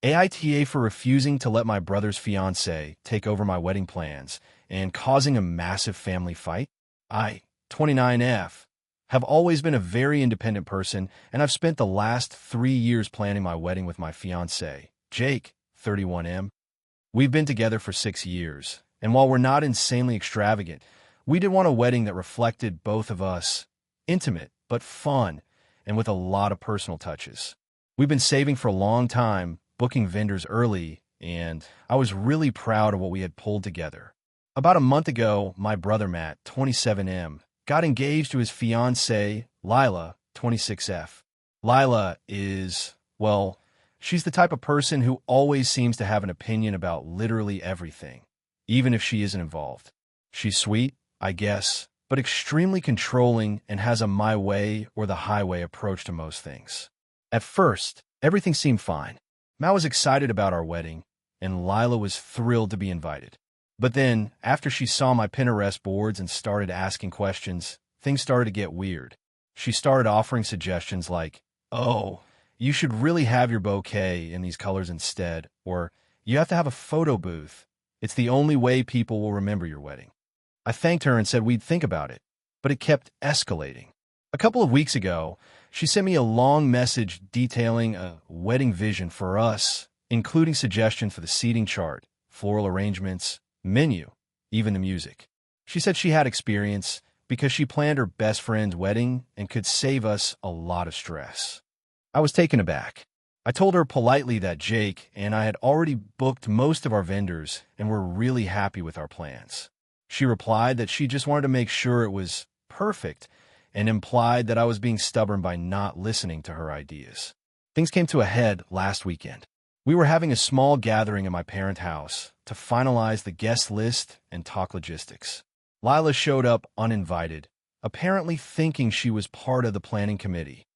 AITA for refusing to let my brother's fiancé take over my wedding plans and causing a massive family fight. I, 29F, have always been a very independent person, and I've spent the last 3 years planning my wedding with my fiancé, Jake, 31M. We've been together for 6 years, and while we're not insanely extravagant, we did want a wedding that reflected both of us, intimate but fun, and with a lot of personal touches. We've been saving for a long time, booking vendors early, and I was really proud of what we had pulled together. About a month ago, my brother Matt, 27M, got engaged to his fiancée, Lila, 26F. Lila is, well, she's the type of person who always seems to have an opinion about literally everything, even if she isn't involved. She's sweet, I guess, but extremely controlling and has a my way or the highway approach to most things. At first, everything seemed fine. Matt was excited about our wedding, and Lila was thrilled to be invited. But then, after she saw my Pinterest boards and started asking questions, things started to get weird. She started offering suggestions like, "Oh, you should really have your bouquet in these colors instead," or "You have to have a photo booth. It's the only way people will remember your wedding." I thanked her and said we'd think about it, but it kept escalating. A couple of weeks ago, she sent me a long message detailing a wedding vision for us, including suggestions for the seating chart, floral arrangements, menu, even the music. She said she had experience because she planned her best friend's wedding and could save us a lot of stress. I was taken aback. I told her politely that Jake and I had already booked most of our vendors and were really happy with our plans. She replied that she just wanted to make sure it was perfect and implied that I was being stubborn by not listening to her ideas. Things came to a head last weekend. We were having a small gathering at my parents' house to finalize the guest list and talk logistics. Lila showed up uninvited, apparently thinking she was part of the planning committee.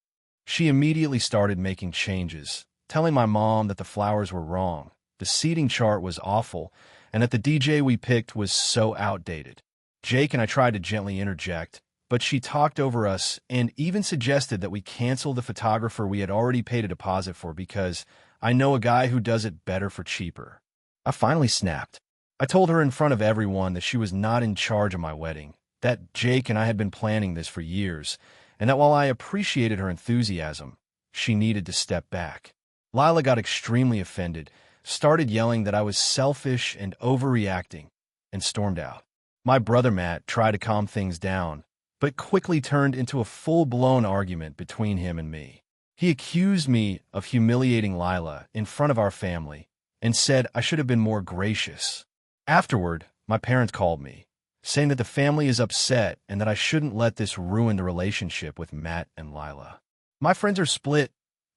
She immediately started making changes, telling my mom that the flowers were wrong, the seating chart was awful, and that the DJ we picked was so outdated. Jake and I tried to gently interject, but she talked over us and even suggested that we cancel the photographer we had already paid a deposit for because I know a guy who does it better for cheaper. I finally snapped. I told her in front of everyone that she was not in charge of my wedding, that Jake and I had been planning this for years, and that while I appreciated her enthusiasm, she needed to step back. Lila got extremely offended, started yelling that I was selfish and overreacting, and stormed out. My brother Matt tried to calm things down, but quickly turned into a full-blown argument between him and me. He accused me of humiliating Lila in front of our family and said I should have been more gracious. Afterward, my parents called me, saying that the family is upset and that I shouldn't let this ruin the relationship with Matt and Lila. My friends are split.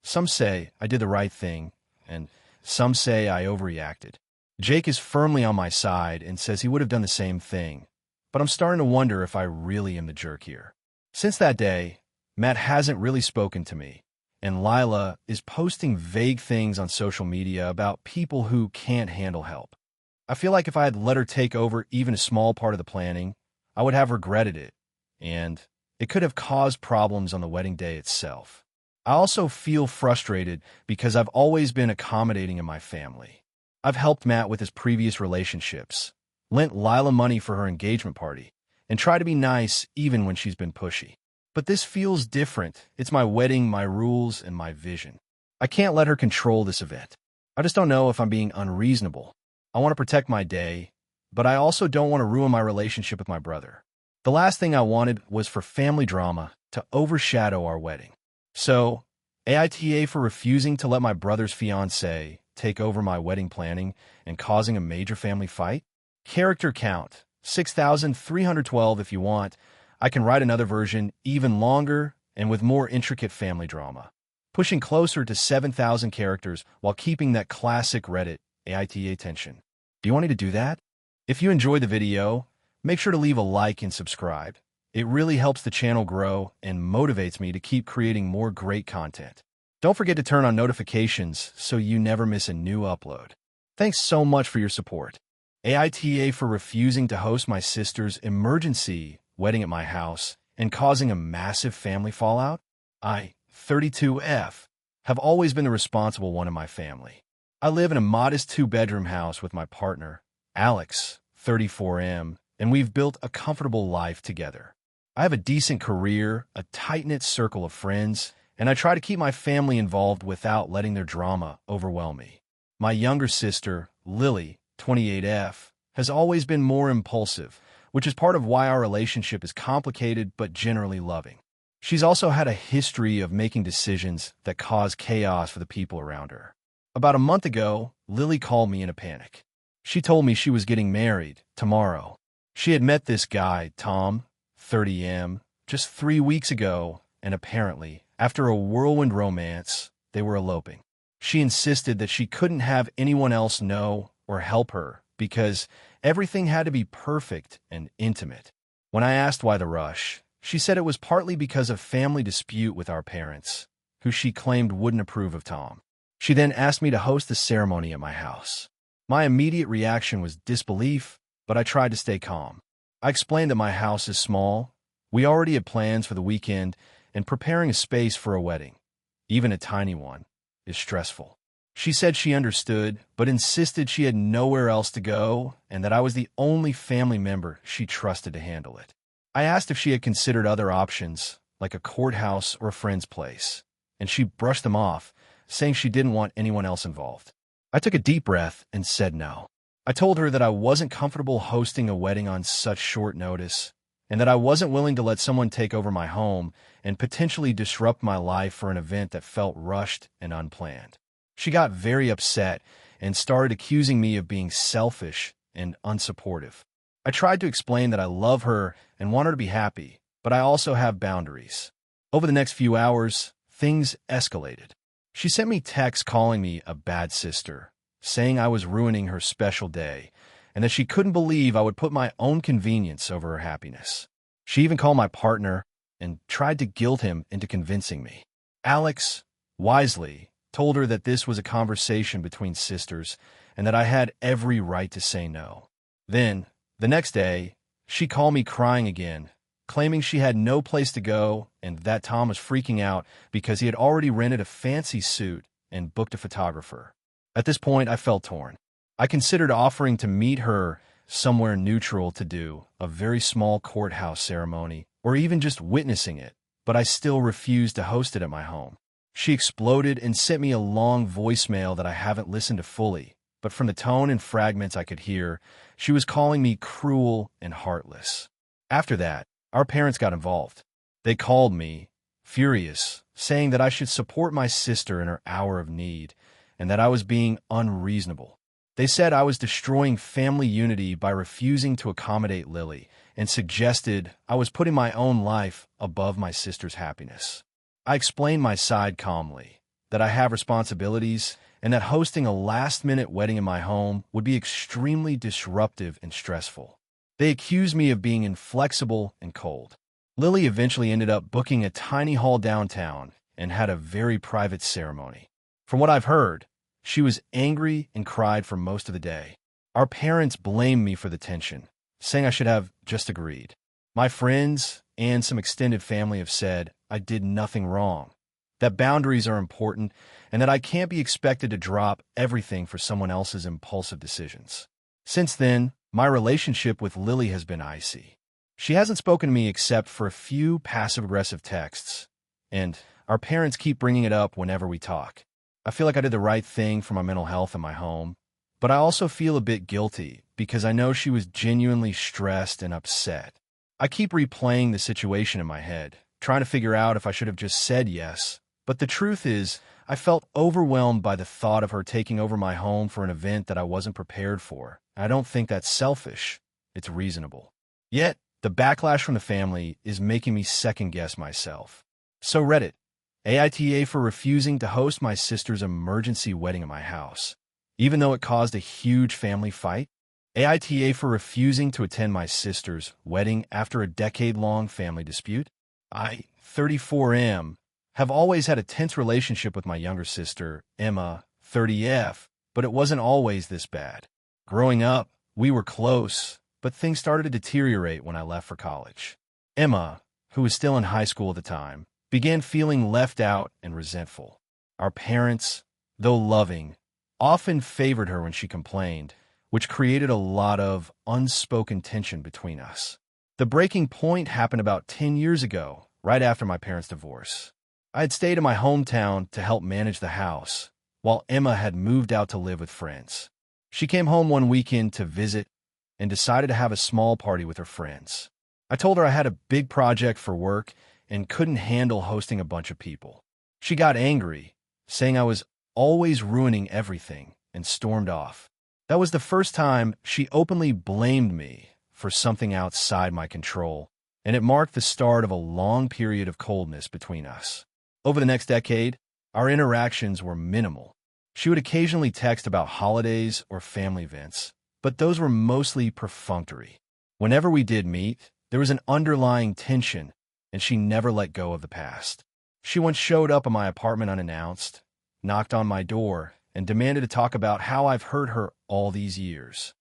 Some say I did the right thing, and some say I overreacted. Jake is firmly on my side and says he would have done the same thing, but I'm starting to wonder if I really am the jerk here. Since that day, Matt hasn't really spoken to me, and Lila is posting vague things on social media about people who can't handle help. I feel like if I had let her take over even a small part of the planning, I would have regretted it, and it could have caused problems on the wedding day itself. I also feel frustrated because I've always been accommodating in my family. I've helped Matt with his previous relationships, lent Lila money for her engagement party, and try to be nice even when she's been pushy. But this feels different. It's my wedding, my rules, and my vision. I can't let her control this event. I just don't know if I'm being unreasonable. I want to protect my day, but I also don't want to ruin my relationship with my brother. The last thing I wanted was for family drama to overshadow our wedding. So, AITA for refusing to let my brother's fiancé take over my wedding planning and causing a major family fight? Character count, 6,312 if you want. I can write another version even longer and with more intricate family drama, pushing closer to 7,000 characters while keeping that classic Reddit AITA tension. Do you want me to do that? If you enjoyed the video, make sure to leave a like and subscribe. It really helps the channel grow and motivates me to keep creating more great content. Don't forget to turn on notifications so you never miss a new upload. Thanks so much for your support. AITA for refusing to host my sister's emergency wedding at my house and causing a massive family fallout. I, 32F, have always been the responsible one in my family. I live in a modest two-bedroom house with my partner, Alex, 34M, and we've built a comfortable life together. I have a decent career, a tight-knit circle of friends, and I try to keep my family involved without letting their drama overwhelm me. My younger sister, Lily, 28F, has always been more impulsive, which is part of why our relationship is complicated but generally loving. She's also had a history of making decisions that cause chaos for the people around her. About a month ago, Lily called me in a panic. She told me she was getting married tomorrow. She had met this guy, Tom, 30M, just 3 weeks ago, and apparently, after a whirlwind romance, they were eloping. She insisted that she couldn't have anyone else know or help her because everything had to be perfect and intimate. When I asked why the rush, she said it was partly because of family dispute with our parents, who she claimed wouldn't approve of Tom. She then asked me to host the ceremony at my house. My immediate reaction was disbelief, but I tried to stay calm. I explained that my house is small, we already had plans for the weekend, and preparing a space for a wedding, even a tiny one, is stressful. She said she understood, but insisted she had nowhere else to go and that I was the only family member she trusted to handle it. I asked if she had considered other options, like a courthouse or a friend's place, and she brushed them off, saying she didn't want anyone else involved. I took a deep breath and said no. I told her that I wasn't comfortable hosting a wedding on such short notice, and that I wasn't willing to let someone take over my home and potentially disrupt my life for an event that felt rushed and unplanned. She got very upset and started accusing me of being selfish and unsupportive. I tried to explain that I love her and want her to be happy, but I also have boundaries. Over the next few hours, things escalated. She sent me texts calling me a bad sister, saying I was ruining her special day, and that she couldn't believe I would put my own convenience over her happiness. She even called my partner and tried to guilt him into convincing me. Alex, wisely, told her that this was a conversation between sisters and that I had every right to say no. Then, the next day, she called me crying again, claiming she had no place to go and that Tom was freaking out because he had already rented a fancy suit and booked a photographer. At this point, I felt torn. I considered offering to meet her somewhere neutral to do a very small courthouse ceremony or even just witnessing it, but I still refused to host it at my home. She exploded and sent me a long voicemail that I haven't listened to fully, but from the tone and fragments I could hear, she was calling me cruel and heartless. After that, our parents got involved. They called me, furious, saying that I should support my sister in her hour of need and that I was being unreasonable. They said I was destroying family unity by refusing to accommodate Lily and suggested I was putting my own life above my sister's happiness. I explained my side calmly, that I have responsibilities and that hosting a last-minute wedding in my home would be extremely disruptive and stressful. They accused me of being inflexible and cold. Lily eventually ended up booking a tiny hall downtown and had a very private ceremony. From what I've heard, she was angry and cried for most of the day. Our parents blamed me for the tension, saying I should have just agreed. My friends and some extended family have said I did nothing wrong, that boundaries are important, and that I can't be expected to drop everything for someone else's impulsive decisions. Since then, my relationship with Lily has been icy. She hasn't spoken to me except for a few passive-aggressive texts, and our parents keep bringing it up whenever we talk. I feel like I did the right thing for my mental health in my home, but I also feel a bit guilty because I know she was genuinely stressed and upset. I keep replaying the situation in my head, trying to figure out if I should have just said yes, but the truth is, I felt overwhelmed by the thought of her taking over my home for an event that I wasn't prepared for. I don't think that's selfish. It's reasonable. Yet, the backlash from the family is making me second-guess myself. So Reddit, AITA for refusing to host my sister's emergency wedding at my house, even though it caused a huge family fight. AITA for refusing to attend my sister's wedding after a decade-long family dispute. I, 34M, have always had a tense relationship with my younger sister, Emma, 30F, but it wasn't always this bad. Growing up, we were close, but things started to deteriorate when I left for college. Emma, who was still in high school at the time, began feeling left out and resentful. Our parents, though loving, often favored her when she complained, which created a lot of unspoken tension between us. The breaking point happened about 10 years ago, right after my parents' divorce. I had stayed in my hometown to help manage the house, while Emma had moved out to live with friends. She came home one weekend to visit and decided to have a small party with her friends. I told her I had a big project for work and couldn't handle hosting a bunch of people. She got angry, saying I was always ruining everything, and stormed off. That was the first time she openly blamed me for something outside my control, and it marked the start of a long period of coldness between us. Over the next decade, our interactions were minimal. She would occasionally text about holidays or family events, but those were mostly perfunctory. Whenever we did meet, there was an underlying tension, and she never let go of the past. She once showed up at my apartment unannounced, knocked on my door, and demanded to talk about how I've hurt her all these years.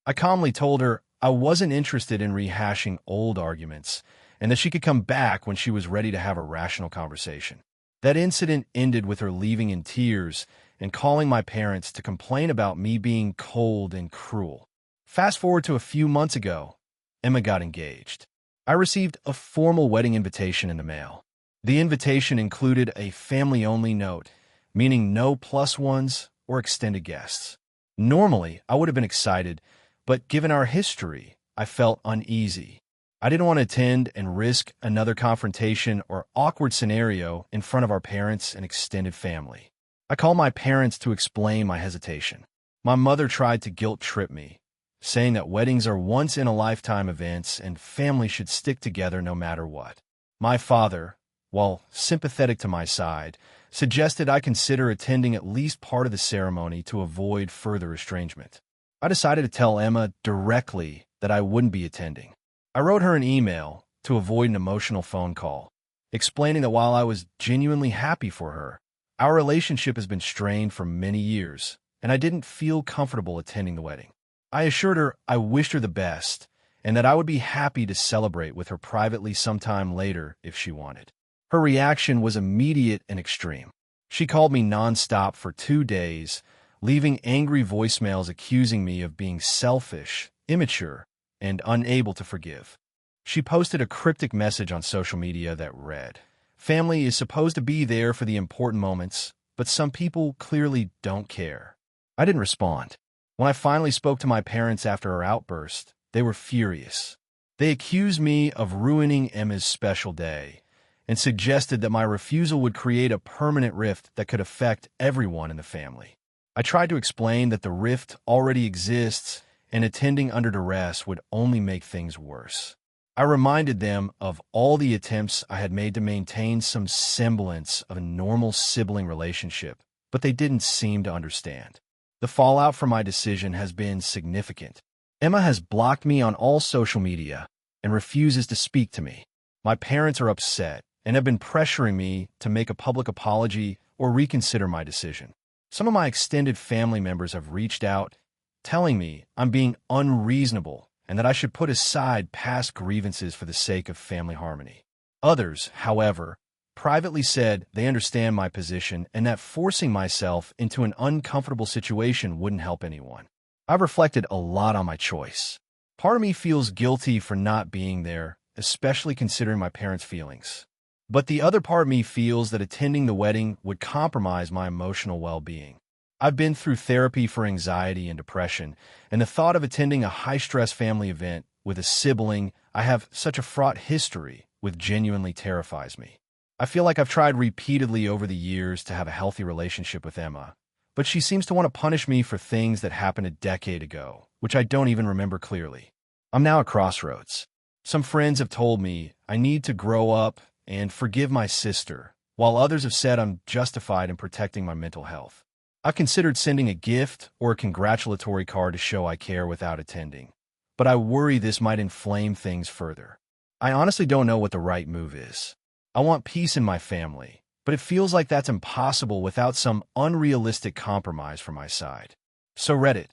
I calmly told her I wasn't interested in rehashing old arguments, and that she could come back when she was ready to have a rational conversation. That incident ended with her leaving in tears and calling my parents to complain about me being cold and cruel. Fast forward to a few months ago, Emma got engaged. I received a formal wedding invitation in the mail. The invitation included a family-only note, meaning no plus ones or extended guests. Normally, I would have been excited, but given our history, I felt uneasy. I didn't want to attend and risk another confrontation or awkward scenario in front of our parents and extended family. I called my parents to explain my hesitation. My mother tried to guilt-trip me, saying that weddings are once-in-a-lifetime events and families should stick together no matter what. My father, while sympathetic to my side, suggested I consider attending at least part of the ceremony to avoid further estrangement. I decided to tell Emma directly that I wouldn't be attending. I wrote her an email to avoid an emotional phone call, explaining that while I was genuinely happy for her, our relationship has been strained for many years, and I didn't feel comfortable attending the wedding. I assured her I wished her the best, and that I would be happy to celebrate with her privately sometime later if she wanted. Her reaction was immediate and extreme. She called me nonstop for 2 days, leaving angry voicemails accusing me of being selfish, immature, and unable to forgive. She posted a cryptic message on social media that read, "Family is supposed to be there for the important moments, but some people clearly don't care." I didn't respond. When I finally spoke to my parents after her outburst, they were furious. They accused me of ruining Emma's special day and suggested that my refusal would create a permanent rift that could affect everyone in the family. I tried to explain that the rift already exists and attending under duress would only make things worse. I reminded them of all the attempts I had made to maintain some semblance of a normal sibling relationship, but they didn't seem to understand. The fallout from my decision has been significant. Emma has blocked me on all social media and refuses to speak to me. My parents are upset and have been pressuring me to make a public apology or reconsider my decision. Some of my extended family members have reached out, telling me I'm being unreasonable and that I should put aside past grievances for the sake of family harmony. Others, however, privately said they understand my position and that forcing myself into an uncomfortable situation wouldn't help anyone. I've reflected a lot on my choice. Part of me feels guilty for not being there, especially considering my parents' feelings. But the other part of me feels that attending the wedding would compromise my emotional well-being. I've been through therapy for anxiety and depression, and the thought of attending a high-stress family event with a sibling I have such a fraught history with genuinely terrifies me. I feel like I've tried repeatedly over the years to have a healthy relationship with Emma, but she seems to want to punish me for things that happened a decade ago, which I don't even remember clearly. I'm now at crossroads. Some friends have told me I need to grow up and forgive my sister, while others have said I'm justified in protecting my mental health. I've considered sending a gift or a congratulatory card to show I care without attending, but I worry this might inflame things further. I honestly don't know what the right move is. I want peace in my family, but it feels like that's impossible without some unrealistic compromise from my side. So Reddit,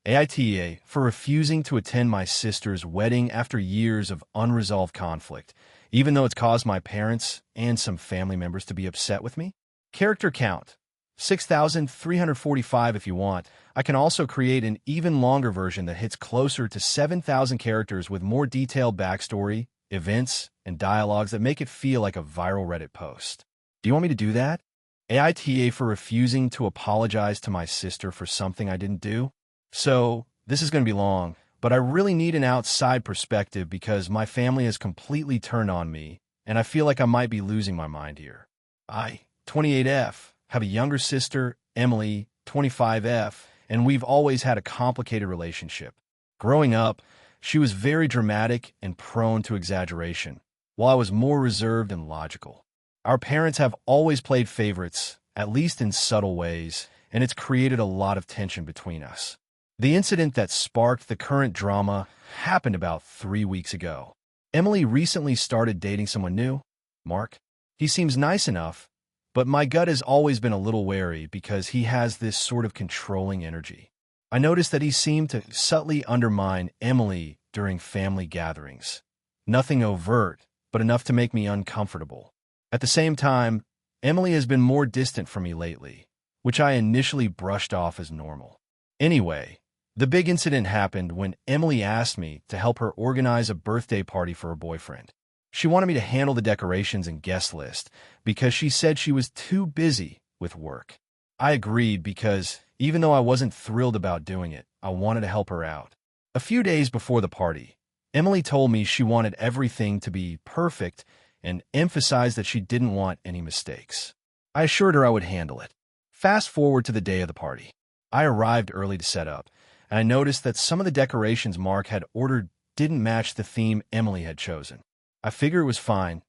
AITA, for refusing to attend my sister's wedding after years of unresolved conflict, even though it's caused my parents and some family members to be upset with me. Character count, 6,345 if you want. I can also create an even longer version that hits closer to 7,000 characters with more detailed backstory, events, and dialogues that make it feel like a viral Reddit post. Do you want me to do that? AITA for refusing to apologize to my sister for something I didn't do? So, this is going to be long, but I really need an outside perspective because my family has completely turned on me, and I feel like I might be losing my mind here. I, 28F, have a younger sister, Emily, 25F, and we've always had a complicated relationship. Growing up, she was very dramatic and prone to exaggeration, while I was more reserved and logical. Our parents have always played favorites, at least in subtle ways, and it's created a lot of tension between us. The incident that sparked the current drama happened about 3 weeks ago. Emily recently started dating someone new, Mark. He seems nice enough, but my gut has always been a little wary because he has this sort of controlling energy. I noticed that he seemed to subtly undermine Emily during family gatherings. Nothing overt, but enough to make me uncomfortable. At the same time, Emily has been more distant from me lately, which I initially brushed off as normal. Anyway, the big incident happened when Emily asked me to help her organize a birthday party for her boyfriend. She wanted me to handle the decorations and guest list because she said she was too busy with work. I agreed because, even though I wasn't thrilled about doing it, I wanted to help her out. A few days before the party, Emily told me she wanted everything to be perfect and emphasized that she didn't want any mistakes. I assured her I would handle it. Fast forward to the day of the party. I arrived early to set up, and I noticed that some of the decorations Mark had ordered didn't match the theme Emily had chosen. I figured it was fine.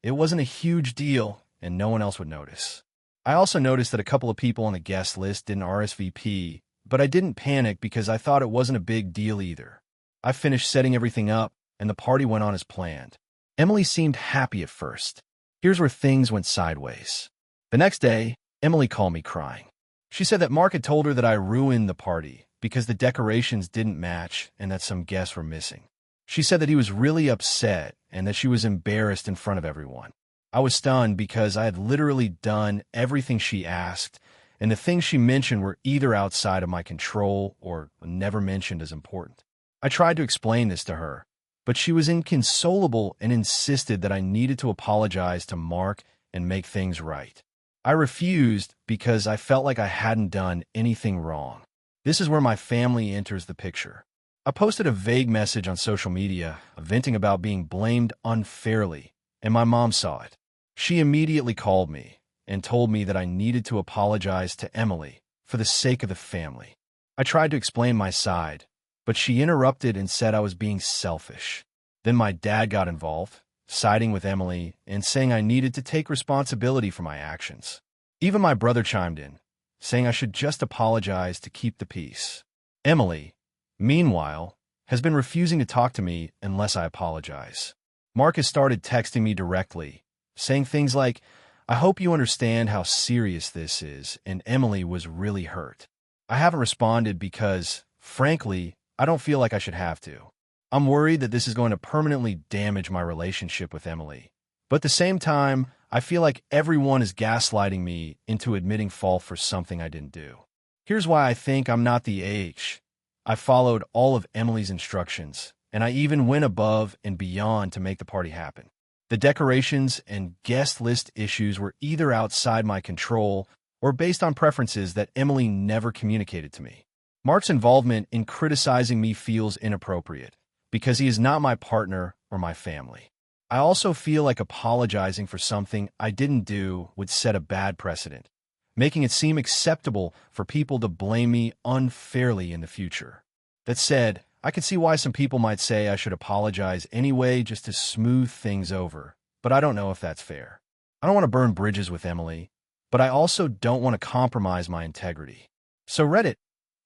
It wasn't a huge deal, and no one else would notice. I also noticed that a couple of people on the guest list didn't RSVP, but I didn't panic because I thought it wasn't a big deal either. I finished setting everything up, and the party went on as planned. Emily seemed happy at first. Here's where things went sideways. The next day, Emily called me crying. She said that Mark had told her that I ruined the party because the decorations didn't match and that some guests were missing. She said that he was really upset and that she was embarrassed in front of everyone. I was stunned because I had literally done everything she asked, and the things she mentioned were either outside of my control or never mentioned as important. I tried to explain this to her, but she was inconsolable and insisted that I needed to apologize to Mark and make things right. I refused because I felt like I hadn't done anything wrong. This is where my family enters the picture. I posted a vague message on social media, venting about being blamed unfairly, and my mom saw it. She immediately called me and told me that I needed to apologize to Emily for the sake of the family. I tried to explain my side, but she interrupted and said I was being selfish. Then my dad got involved, siding with Emily and saying I needed to take responsibility for my actions. Even my brother chimed in, saying I should just apologize to keep the peace. Emily, meanwhile, has been refusing to talk to me unless I apologize. Mark has started texting me directly, saying things like, "I hope you understand how serious this is," and Emily was really hurt. I haven't responded because, frankly, I don't feel like I should have to. I'm worried that this is going to permanently damage my relationship with Emily. But at the same time, I feel like everyone is gaslighting me into admitting fault for something I didn't do. Here's why I think I'm not the H. I followed all of Emily's instructions, and I even went above and beyond to make the party happen. The decorations and guest list issues were either outside my control or based on preferences that Emily never communicated to me. Mark's involvement in criticizing me feels inappropriate because he is not my partner or my family. I also feel like apologizing for something I didn't do would set a bad precedent, making it seem acceptable for people to blame me unfairly in the future. That said, I can see why some people might say I should apologize anyway just to smooth things over, but I don't know if that's fair. I don't want to burn bridges with Emily, but I also don't want to compromise my integrity. So Reddit,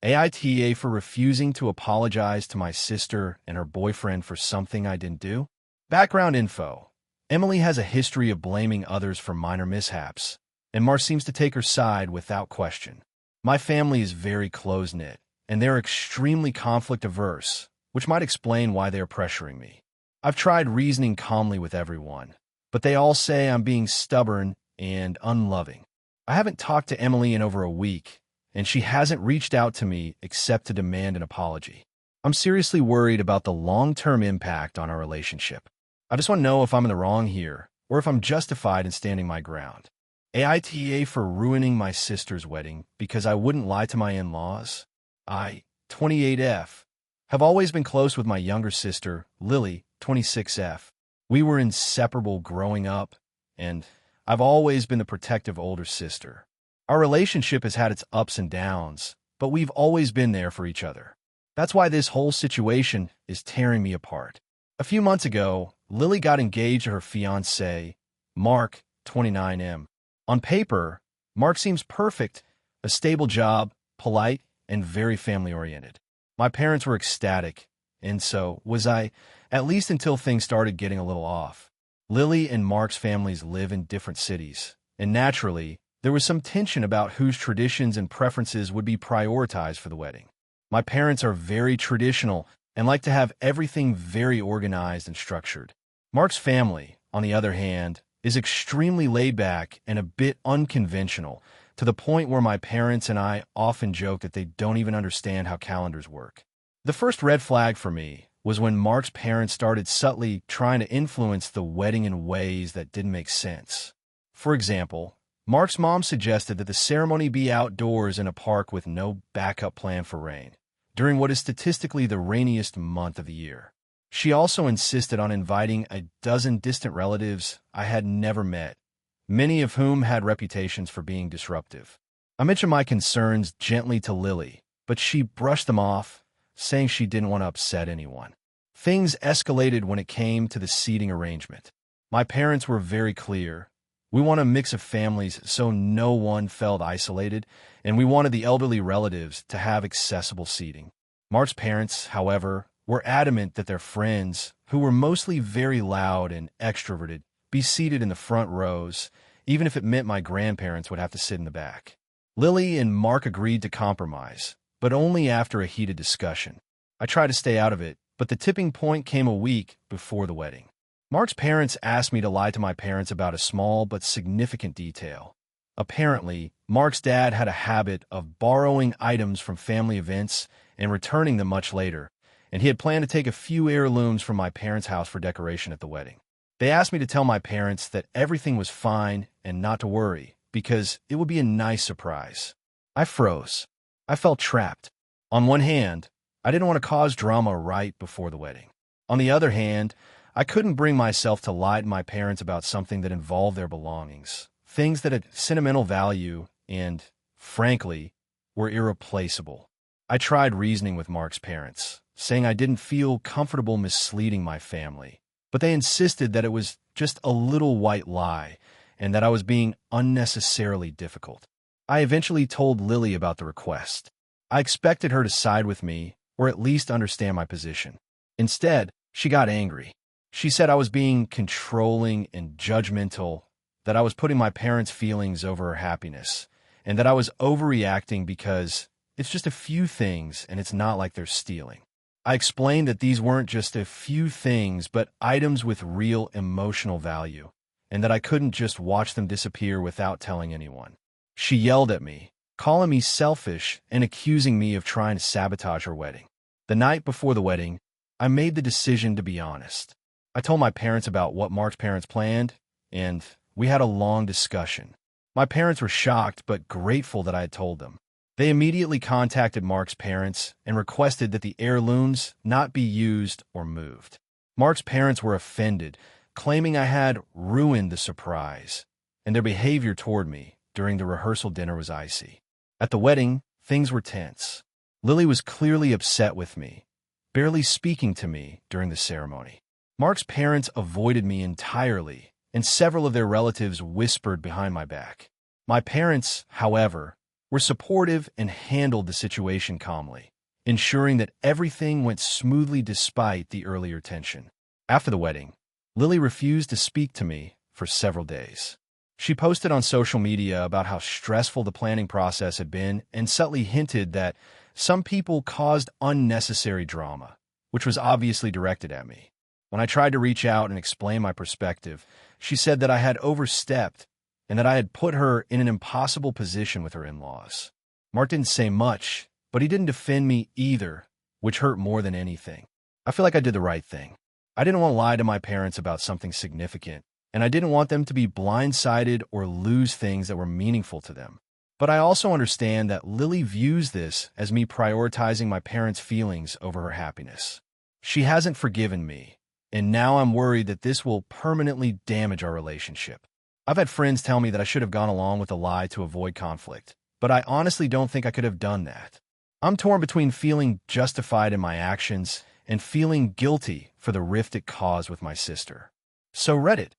AITA for refusing to apologize to my sister and her boyfriend for something I didn't do? Background info. Emily has a history of blaming others for minor mishaps, and Mark seems to take her side without question. My family is very close-knit, and they're extremely conflict-averse, which might explain why they're pressuring me. I've tried reasoning calmly with everyone, but they all say I'm being stubborn and unloving. I haven't talked to Emily in over a week, and she hasn't reached out to me except to demand an apology. I'm seriously worried about the long-term impact on our relationship. I just want to know if I'm in the wrong here, or if I'm justified in standing my ground. AITA for ruining my sister's wedding because I wouldn't lie to my in-laws. I, 28F, have always been close with my younger sister, Lily, 26F. We were inseparable growing up, and I've always been the protective older sister. Our relationship has had its ups and downs, but we've always been there for each other. That's why this whole situation is tearing me apart. A few months ago, Lily got engaged to her fiancé, Mark, 29M. On paper, Mark seems perfect, a stable job, polite, and very family-oriented. My parents were ecstatic, and so was I, at least until things started getting a little off. Lily and Mark's families live in different cities, and naturally, there was some tension about whose traditions and preferences would be prioritized for the wedding. My parents are very traditional and like to have everything very organized and structured. Mark's family, on the other hand, is extremely laid-back and a bit unconventional, to the point where my parents and I often joke that they don't even understand how calendars work. The first red flag for me was when Mark's parents started subtly trying to influence the wedding in ways that didn't make sense. For example, Mark's mom suggested that the ceremony be outdoors in a park with no backup plan for rain, during what is statistically the rainiest month of the year. She also insisted on inviting a dozen distant relatives I had never met, many of whom had reputations for being disruptive. I mentioned my concerns gently to Lily, but she brushed them off, saying she didn't want to upset anyone. Things escalated when it came to the seating arrangement. My parents were very clear. We want a mix of families so no one felt isolated, and we wanted the elderly relatives to have accessible seating. Mark's parents, however, were adamant that their friends, who were mostly very loud and extroverted, be seated in the front rows, even if it meant my grandparents would have to sit in the back. Lily and Mark agreed to compromise, but only after a heated discussion. I tried to stay out of it, but the tipping point came a week before the wedding. Mark's parents asked me to lie to my parents about a small but significant detail. Apparently, Mark's dad had a habit of borrowing items from family events and returning them much later, and he had planned to take a few heirlooms from my parents' house for decoration at the wedding. They asked me to tell my parents that everything was fine and not to worry, because it would be a nice surprise. I froze. I felt trapped. On one hand, I didn't want to cause drama right before the wedding. On the other hand, I couldn't bring myself to lie to my parents about something that involved their belongings, things that had sentimental value and, frankly, were irreplaceable. I tried reasoning with Mark's parents, saying I didn't feel comfortable misleading my family, but they insisted that it was just a little white lie and that I was being unnecessarily difficult. I eventually told Lily about the request. I expected her to side with me or at least understand my position. Instead, she got angry. She said I was being controlling and judgmental, that I was putting my parents' feelings over her happiness, and that I was overreacting because it's just a few things and it's not like they're stealing. I explained that these weren't just a few things, but items with real emotional value, and that I couldn't just watch them disappear without telling anyone. She yelled at me, calling me selfish and accusing me of trying to sabotage her wedding. The night before the wedding, I made the decision to be honest. I told my parents about what Mark's parents planned, and we had a long discussion. My parents were shocked but grateful that I had told them. They immediately contacted Mark's parents and requested that the heirlooms not be used or moved. Mark's parents were offended, claiming I had ruined the surprise, and their behavior toward me during the rehearsal dinner was icy. At the wedding, things were tense. Lily was clearly upset with me, barely speaking to me during the ceremony. Mark's parents avoided me entirely, and several of their relatives whispered behind my back. My parents, however, were supportive and handled the situation calmly, ensuring that everything went smoothly despite the earlier tension. After the wedding, Lily refused to speak to me for several days. She posted on social media about how stressful the planning process had been and subtly hinted that some people caused unnecessary drama, which was obviously directed at me. When I tried to reach out and explain my perspective, she said that I had overstepped and that I had put her in an impossible position with her in-laws. Mark didn't say much, but he didn't defend me either, which hurt more than anything. I feel like I did the right thing. I didn't want to lie to my parents about something significant, and I didn't want them to be blindsided or lose things that were meaningful to them. But I also understand that Lily views this as me prioritizing my parents' feelings over her happiness. She hasn't forgiven me, and now I'm worried that this will permanently damage our relationship. I've had friends tell me that I should have gone along with a lie to avoid conflict, but I honestly don't think I could have done that. I'm torn between feeling justified in my actions and feeling guilty for the rift it caused with my sister. So Reddit,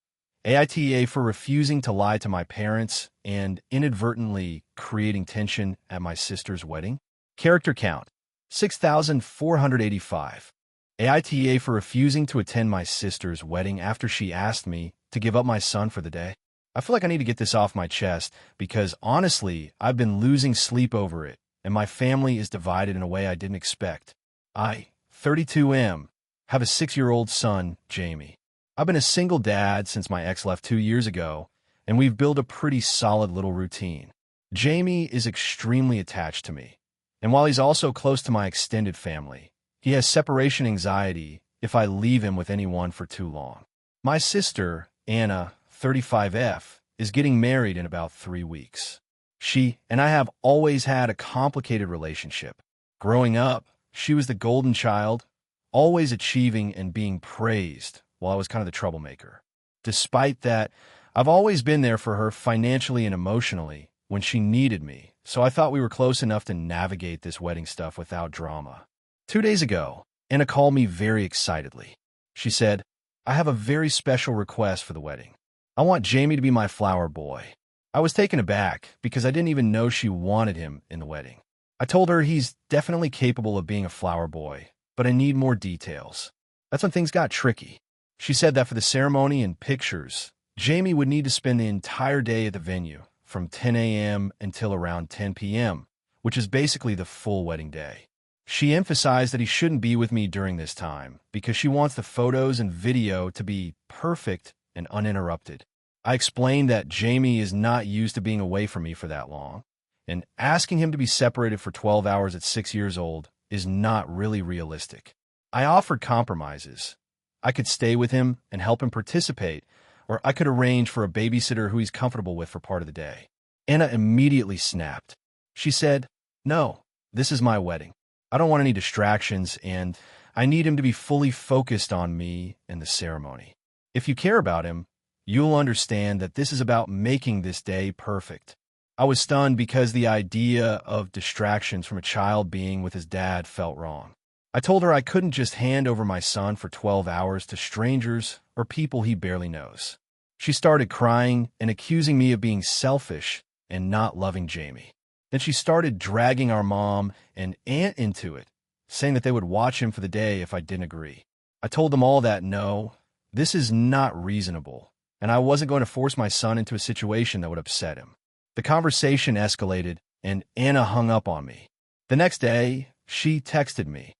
AITA for refusing to lie to my parents and inadvertently creating tension at my sister's wedding. Character count, 6,485. AITA for refusing to attend my sister's wedding after she asked me to give up my son for the day. I feel like I need to get this off my chest because honestly, I've been losing sleep over it, and my family is divided in a way I didn't expect. I, 32M, have a 6-year-old son, Jamie. I've been a single dad since my ex left 2 years ago, and we've built a pretty solid little routine. Jamie is extremely attached to me, and while he's also close to my extended family, he has separation anxiety if I leave him with anyone for too long. My sister, Anna, 35F, is getting married in about 3 weeks. She and I have always had a complicated relationship. Growing up, she was the golden child, always achieving and being praised, while I was kind of the troublemaker. Despite that, I've always been there for her financially and emotionally when she needed me, so I thought we were close enough to navigate this wedding stuff without drama. 2 days ago, Anna called me very excitedly. She said, "I have a very special request for the wedding. I want Jamie to be my flower boy." I was taken aback because I didn't even know she wanted him in the wedding. I told her he's definitely capable of being a flower boy, but I need more details. That's when things got tricky. She said that for the ceremony and pictures, Jamie would need to spend the entire day at the venue, from 10 a.m. until around 10 p.m., which is basically the full wedding day. She emphasized that he shouldn't be with me during this time because she wants the photos and video to be perfect and uninterrupted. I explained that Jamie is not used to being away from me for that long, and asking him to be separated for 12 hours at 6 years old is not really realistic. I offered compromises. I could stay with him and help him participate, or I could arrange for a babysitter who he's comfortable with for part of the day. Anna immediately snapped. She said, "No, this is my wedding. I don't want any distractions, and I need him to be fully focused on me and the ceremony. If you care about him, you'll understand that this is about making this day perfect." I was stunned because the idea of distractions from a child being with his dad felt wrong. I told her I couldn't just hand over my son for 12 hours to strangers or people he barely knows. She started crying and accusing me of being selfish and not loving Jamie. Then she started dragging our mom and aunt into it, saying that they would watch him for the day if I didn't agree. I told them all that no, this is not reasonable, and I wasn't going to force my son into a situation that would upset him. The conversation escalated, and Anna hung up on me. The next day, she texted me,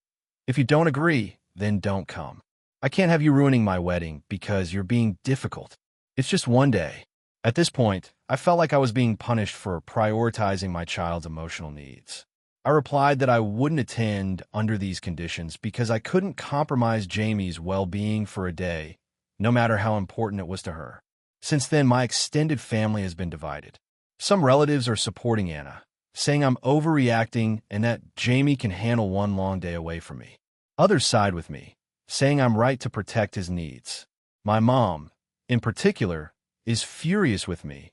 "If you don't agree, then don't come. I can't have you ruining my wedding because you're being difficult. It's just one day." At this point, I felt like I was being punished for prioritizing my child's emotional needs. I replied that I wouldn't attend under these conditions because I couldn't compromise Jamie's well-being for a day, no matter how important it was to her. Since then, my extended family has been divided. Some relatives are supporting Anna, saying I'm overreacting and that Jamie can handle one long day away from me. Others side with me, saying I'm right to protect his needs. My mom, in particular, is furious with me,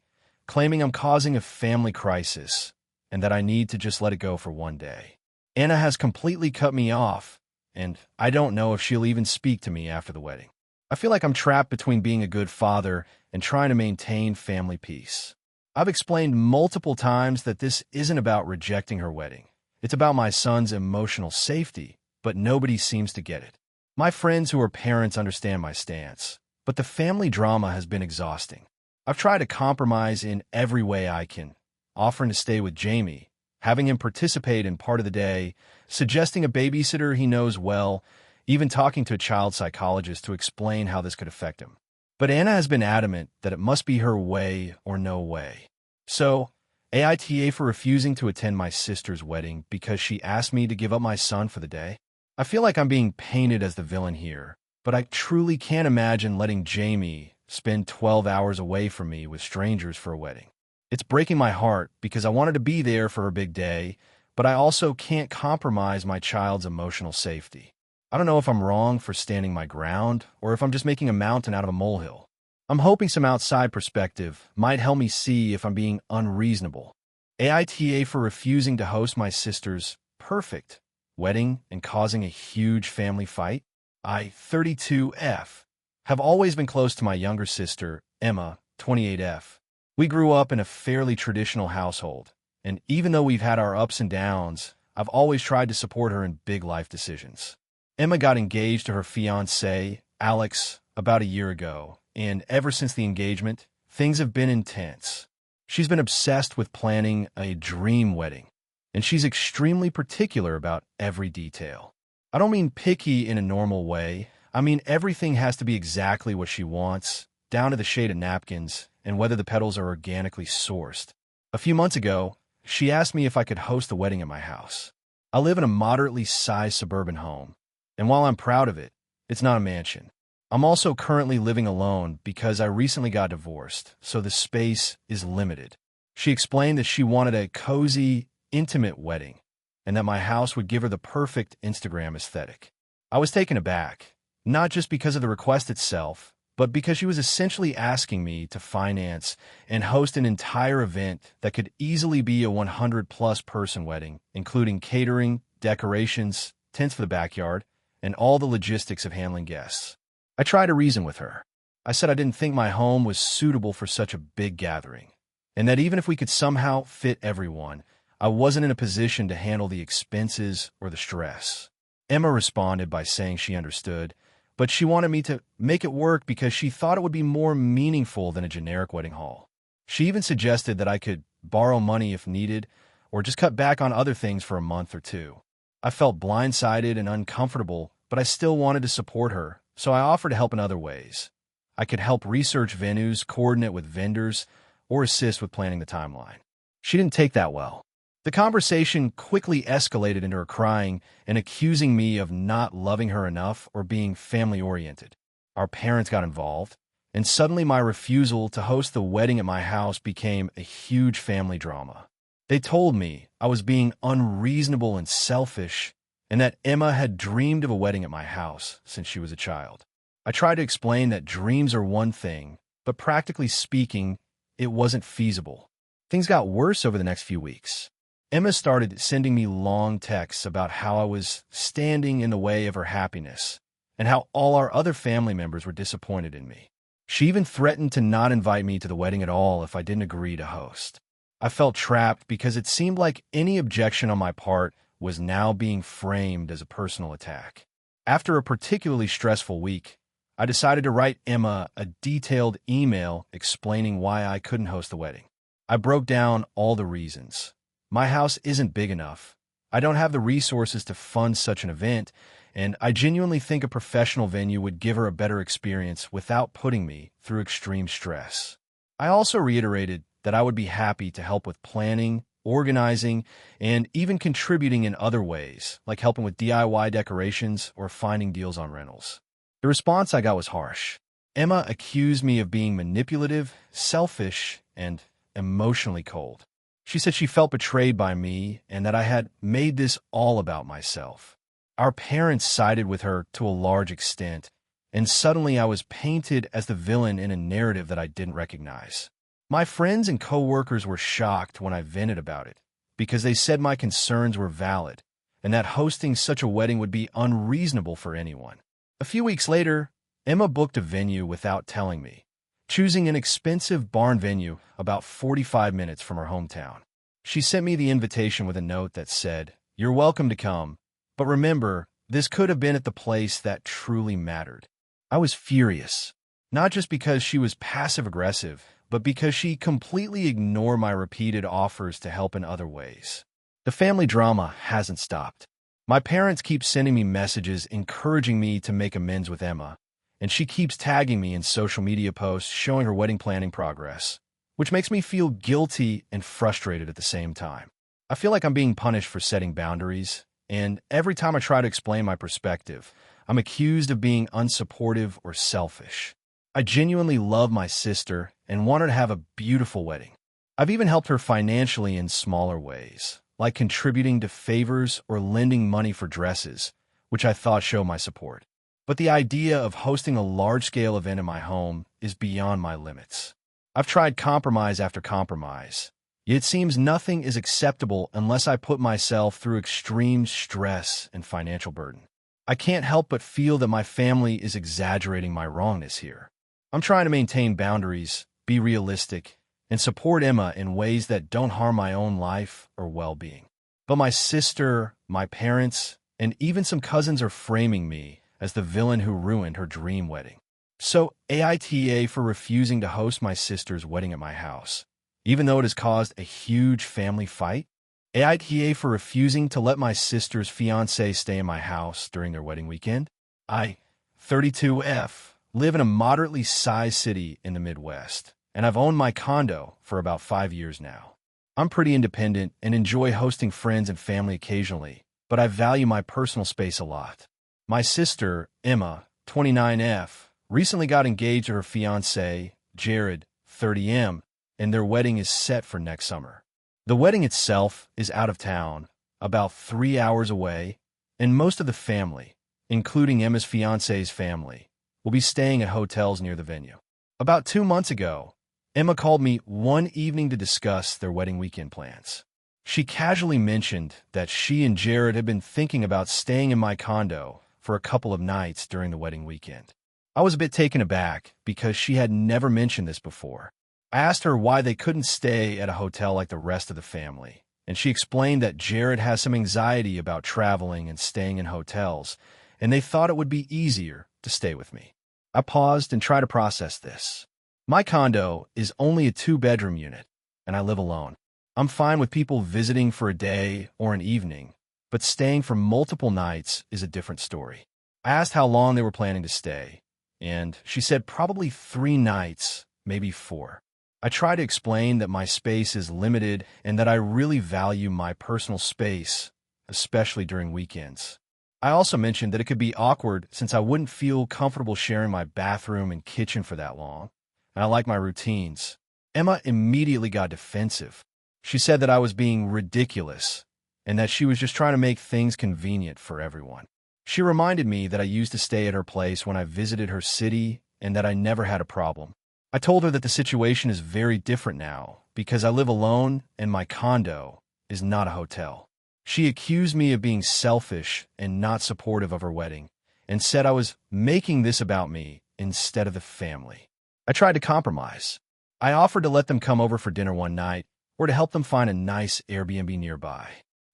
claiming I'm causing a family crisis and that I need to just let it go for one day. Anna has completely cut me off, and I don't know if she'll even speak to me after the wedding. I feel like I'm trapped between being a good father and trying to maintain family peace. I've explained multiple times that this isn't about rejecting her wedding. It's about my son's emotional safety, but nobody seems to get it. My friends who are parents understand my stance, but the family drama has been exhausting. I've tried to compromise in every way I can, offering to stay with Jamie, having him participate in part of the day, suggesting a babysitter he knows well, even talking to a child psychologist to explain how this could affect him. But Anna has been adamant that it must be her way or no way. So, AITA for refusing to attend my sister's wedding because she asked me to give up my son for the day. I feel like I'm being painted as the villain here, but I truly can't imagine letting Jamie spend 12 hours away from me with strangers for a wedding. It's breaking my heart because I wanted to be there for her big day, but I also can't compromise my child's emotional safety. I don't know if I'm wrong for standing my ground or if I'm just making a mountain out of a molehill. I'm hoping some outside perspective might help me see if I'm being unreasonable. AITA for refusing to host my sister's perfect wedding and causing a huge family fight. I, 32F, have always been close to my younger sister, Emma, 28F. We grew up in a fairly traditional household, and even though we've had our ups and downs, I've always tried to support her in big life decisions. Emma got engaged to her fiancé, Alex, about a year ago, and ever since the engagement, things have been intense. She's been obsessed with planning a dream wedding, and she's extremely particular about every detail. I don't mean picky in a normal way. I mean everything has to be exactly what she wants, down to the shade of napkins and whether the petals are organically sourced. A few months ago, she asked me if I could host a wedding at my house. I live in a moderately sized suburban home, and while I'm proud of it, it's not a mansion. I'm also currently living alone because I recently got divorced, so the space is limited. She explained that she wanted a cozy, intimate wedding, and that my house would give her the perfect Instagram aesthetic. I was taken aback, not just because of the request itself, but because she was essentially asking me to finance and host an entire event that could easily be a 100-plus person wedding, including catering, decorations, tents for the backyard, and all the logistics of handling guests. I tried to reason with her. I said I didn't think my home was suitable for such a big gathering, and that even if we could somehow fit everyone, I wasn't in a position to handle the expenses or the stress. Emma responded by saying she understood, but she wanted me to make it work because she thought it would be more meaningful than a generic wedding hall. She even suggested that I could borrow money if needed, or just cut back on other things for a month or two. I felt blindsided and uncomfortable, but I still wanted to support her, so I offered to help in other ways. I could help research venues, coordinate with vendors, or assist with planning the timeline. She didn't take that well. The conversation quickly escalated into her crying and accusing me of not loving her enough or being family-oriented. Our parents got involved, and suddenly my refusal to host the wedding at my house became a huge family drama. They told me I was being unreasonable and selfish, and that Emma had dreamed of a wedding at my house since she was a child. I tried to explain that dreams are one thing, but practically speaking, it wasn't feasible. Things got worse over the next few weeks. Emma started sending me long texts about how I was standing in the way of her happiness, and how all our other family members were disappointed in me. She even threatened to not invite me to the wedding at all if I didn't agree to host. I felt trapped because it seemed like any objection on my part was now being framed as a personal attack. After a particularly stressful week, I decided to write Emma a detailed email explaining why I couldn't host the wedding. I broke down all the reasons. My house isn't big enough. I don't have the resources to fund such an event, and I genuinely think a professional venue would give her a better experience without putting me through extreme stress. I also reiterated that I would be happy to help with planning, organizing, and even contributing in other ways, like helping with DIY decorations or finding deals on rentals. The response I got was harsh. Emma accused me of being manipulative, selfish, and emotionally cold. She said she felt betrayed by me and that I had made this all about myself. Our parents sided with her to a large extent, and suddenly I was painted as the villain in a narrative that I didn't recognize. My friends and coworkers were shocked when I vented about it, because they said my concerns were valid, and that hosting such a wedding would be unreasonable for anyone. A few weeks later, Emma booked a venue without telling me, choosing an expensive barn venue about 45 minutes from her hometown. She sent me the invitation with a note that said, "You're welcome to come, but remember, this could have been at the place that truly mattered." I was furious, not just because she was passive-aggressive, but because she completely ignored my repeated offers to help in other ways. The family drama hasn't stopped. My parents keep sending me messages encouraging me to make amends with Emma, and she keeps tagging me in social media posts showing her wedding planning progress, which makes me feel guilty and frustrated at the same time. I feel like I'm being punished for setting boundaries, and every time I try to explain my perspective, I'm accused of being unsupportive or selfish. I genuinely love my sister and want her to have a beautiful wedding. I've even helped her financially in smaller ways, like contributing to favors or lending money for dresses, which I thought showed my support. But the idea of hosting a large-scale event in my home is beyond my limits. I've tried compromise after compromise, yet it seems nothing is acceptable unless I put myself through extreme stress and financial burden. I can't help but feel that my family is exaggerating my wrongness here. I'm trying to maintain boundaries, be realistic, and support Emma in ways that don't harm my own life or well-being. But my sister, my parents, and even some cousins are framing me as the villain who ruined her dream wedding. So AITA for refusing to host my sister's wedding at my house, even though it has caused a huge family fight? AITA for refusing to let my sister's fiancé stay in my house during their wedding weekend? I, 32F, live in a moderately sized city in the Midwest, and I've owned my condo for about 5 years now. I'm pretty independent and enjoy hosting friends and family occasionally, but I value my personal space a lot. My sister, Emma, 29F, recently got engaged to her fiancé, Jared, 30M, and their wedding is set for next summer. The wedding itself is out of town, about 3 hours away, and most of the family, including Emma's fiancé's family, will be staying at hotels near the venue. About 2 months ago, Emma called me one evening to discuss their wedding weekend plans. She casually mentioned that she and Jared had been thinking about staying in my condo for a couple of nights during the wedding weekend. I was a bit taken aback because she had never mentioned this before. I asked her why they couldn't stay at a hotel like the rest of the family, and she explained that Jared has some anxiety about traveling and staying in hotels, and they thought it would be easier to stay with me. I paused and tried to process this. My condo is only a 2-bedroom unit, and I live alone. I'm fine with people visiting for a day or an evening, but staying for multiple nights is a different story. I asked how long they were planning to stay, and she said probably 3 nights, maybe 4. I try to explain that my space is limited and that I really value my personal space, especially during weekends. I also mentioned that it could be awkward since I wouldn't feel comfortable sharing my bathroom and kitchen for that long, and I like my routines. Emma immediately got defensive. She said that I was being ridiculous and that she was just trying to make things convenient for everyone. She reminded me that I used to stay at her place when I visited her city and that I never had a problem. I told her that the situation is very different now because I live alone and my condo is not a hotel. She accused me of being selfish and not supportive of her wedding and said I was making this about me instead of the family. I tried to compromise. I offered to let them come over for dinner one night or to help them find a nice Airbnb nearby.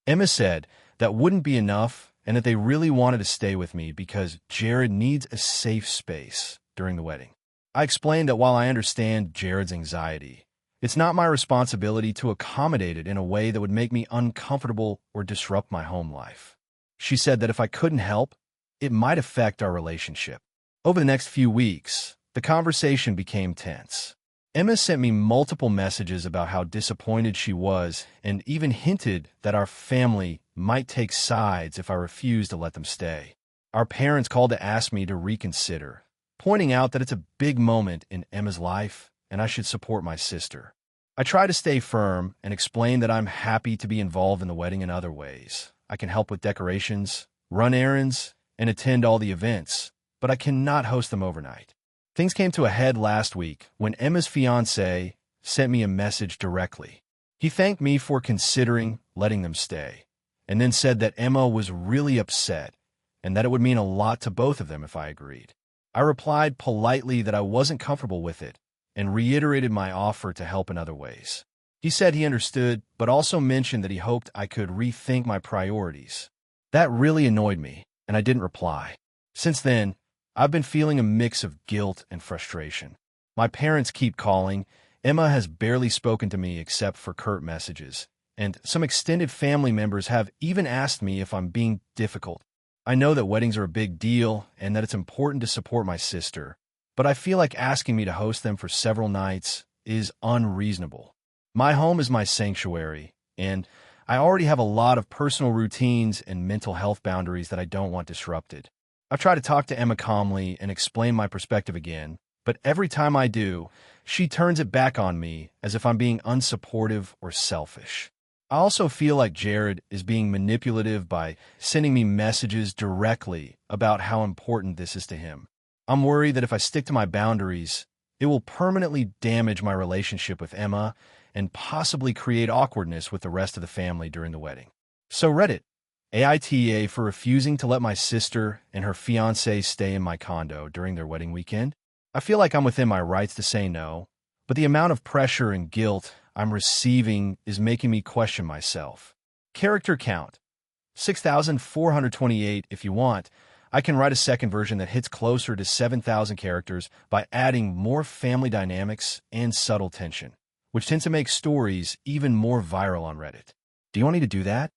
Emma said that wouldn't be enough and that they really wanted to stay with me because Jared needs a safe space during the wedding. I explained that while I understand Jared's anxiety, it's not my responsibility to accommodate it in a way that would make me uncomfortable or disrupt my home life. She said that if I couldn't help, it might affect our relationship. Over the next few weeks, the conversation became tense. Emma sent me multiple messages about how disappointed she was and even hinted that our family might take sides if I refused to let them stay. Our parents called to ask me to reconsider, pointing out that it's a big moment in Emma's life and I should support my sister. I try to stay firm and explain that I'm happy to be involved in the wedding in other ways. I can help with decorations, run errands, and attend all the events, but I cannot host them overnight. Things came to a head last week when Emma's fiancé sent me a message directly. He thanked me for considering letting them stay, and then said that Emma was really upset and that it would mean a lot to both of them if I agreed. I replied politely that I wasn't comfortable with it and reiterated my offer to help in other ways. He said he understood, but also mentioned that he hoped I could rethink my priorities. That really annoyed me, and I didn't reply. Since then, I've been feeling a mix of guilt and frustration. My parents keep calling. Emma has barely spoken to me except for curt messages, and some extended family members have even asked me if I'm being difficult. I know that weddings are a big deal and that it's important to support my sister, but I feel like asking me to host them for several nights is unreasonable. My home is my sanctuary, and I already have a lot of personal routines and mental health boundaries that I don't want disrupted. I've tried to talk to Emma calmly and explain my perspective again, but every time I do, she turns it back on me as if I'm being unsupportive or selfish. I also feel like Jared is being manipulative by sending me messages directly about how important this is to him. I'm worried that if I stick to my boundaries, it will permanently damage my relationship with Emma and possibly create awkwardness with the rest of the family during the wedding. So Reddit, AITA for refusing to let my sister and her fiancé stay in my condo during their wedding weekend. I feel like I'm within my rights to say no, but the amount of pressure and guilt I'm receiving is making me question myself. Character count, 6,428 if you want. I can write a second version that hits closer to 7,000 characters by adding more family dynamics and subtle tension, which tends to make stories even more viral on Reddit. Do you want me to do that?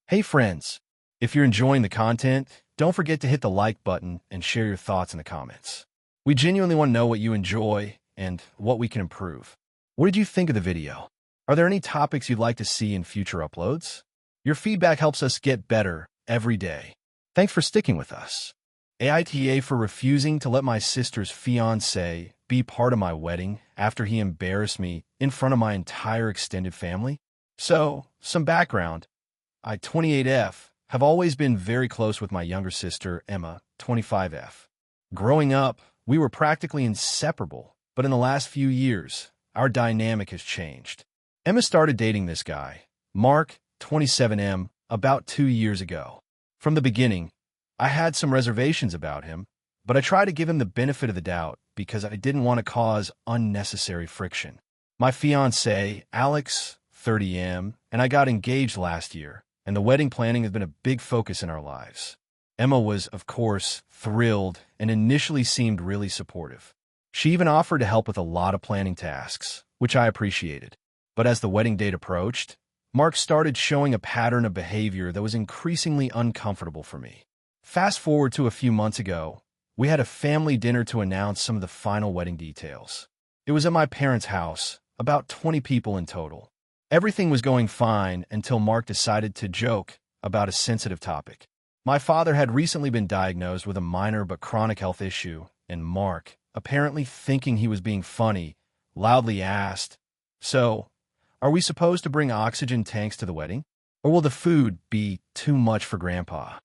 Hey friends, if you're enjoying the content, don't forget to hit the like button and share your thoughts in the comments. We genuinely want to know what you enjoy and what we can improve. What did you think of the video? Are there any topics you'd like to see in future uploads? Your feedback helps us get better every day. Thanks for sticking with us. AITA for refusing to let my sister's fiancé be part of my wedding after he embarrassed me in front of my entire extended family. So, some background. I, 28F, have always been very close with my younger sister, Emma, 25F. Growing up, we were practically inseparable, but in the last few years, our dynamic has changed. Emma started dating this guy, Mark, 27M, about 2 years ago. From the beginning, I had some reservations about him, but I tried to give him the benefit of the doubt because I didn't want to cause unnecessary friction. My fiancé, Alex, 30M, and I got engaged last year, and the wedding planning has been a big focus in our lives. Emma was, of course, thrilled and initially seemed really supportive. She even offered to help with a lot of planning tasks, which I appreciated. But as the wedding date approached, Mark started showing a pattern of behavior that was increasingly uncomfortable for me. Fast forward to a few months ago, we had a family dinner to announce some of the final wedding details. It was at my parents' house, about 20 people in total. Everything was going fine until Mark decided to joke about a sensitive topic. My father had recently been diagnosed with a minor but chronic health issue, and Mark, apparently thinking he was being funny, loudly asked, "So, are we supposed to bring oxygen tanks to the wedding? Or will the food be too much for Grandpa?"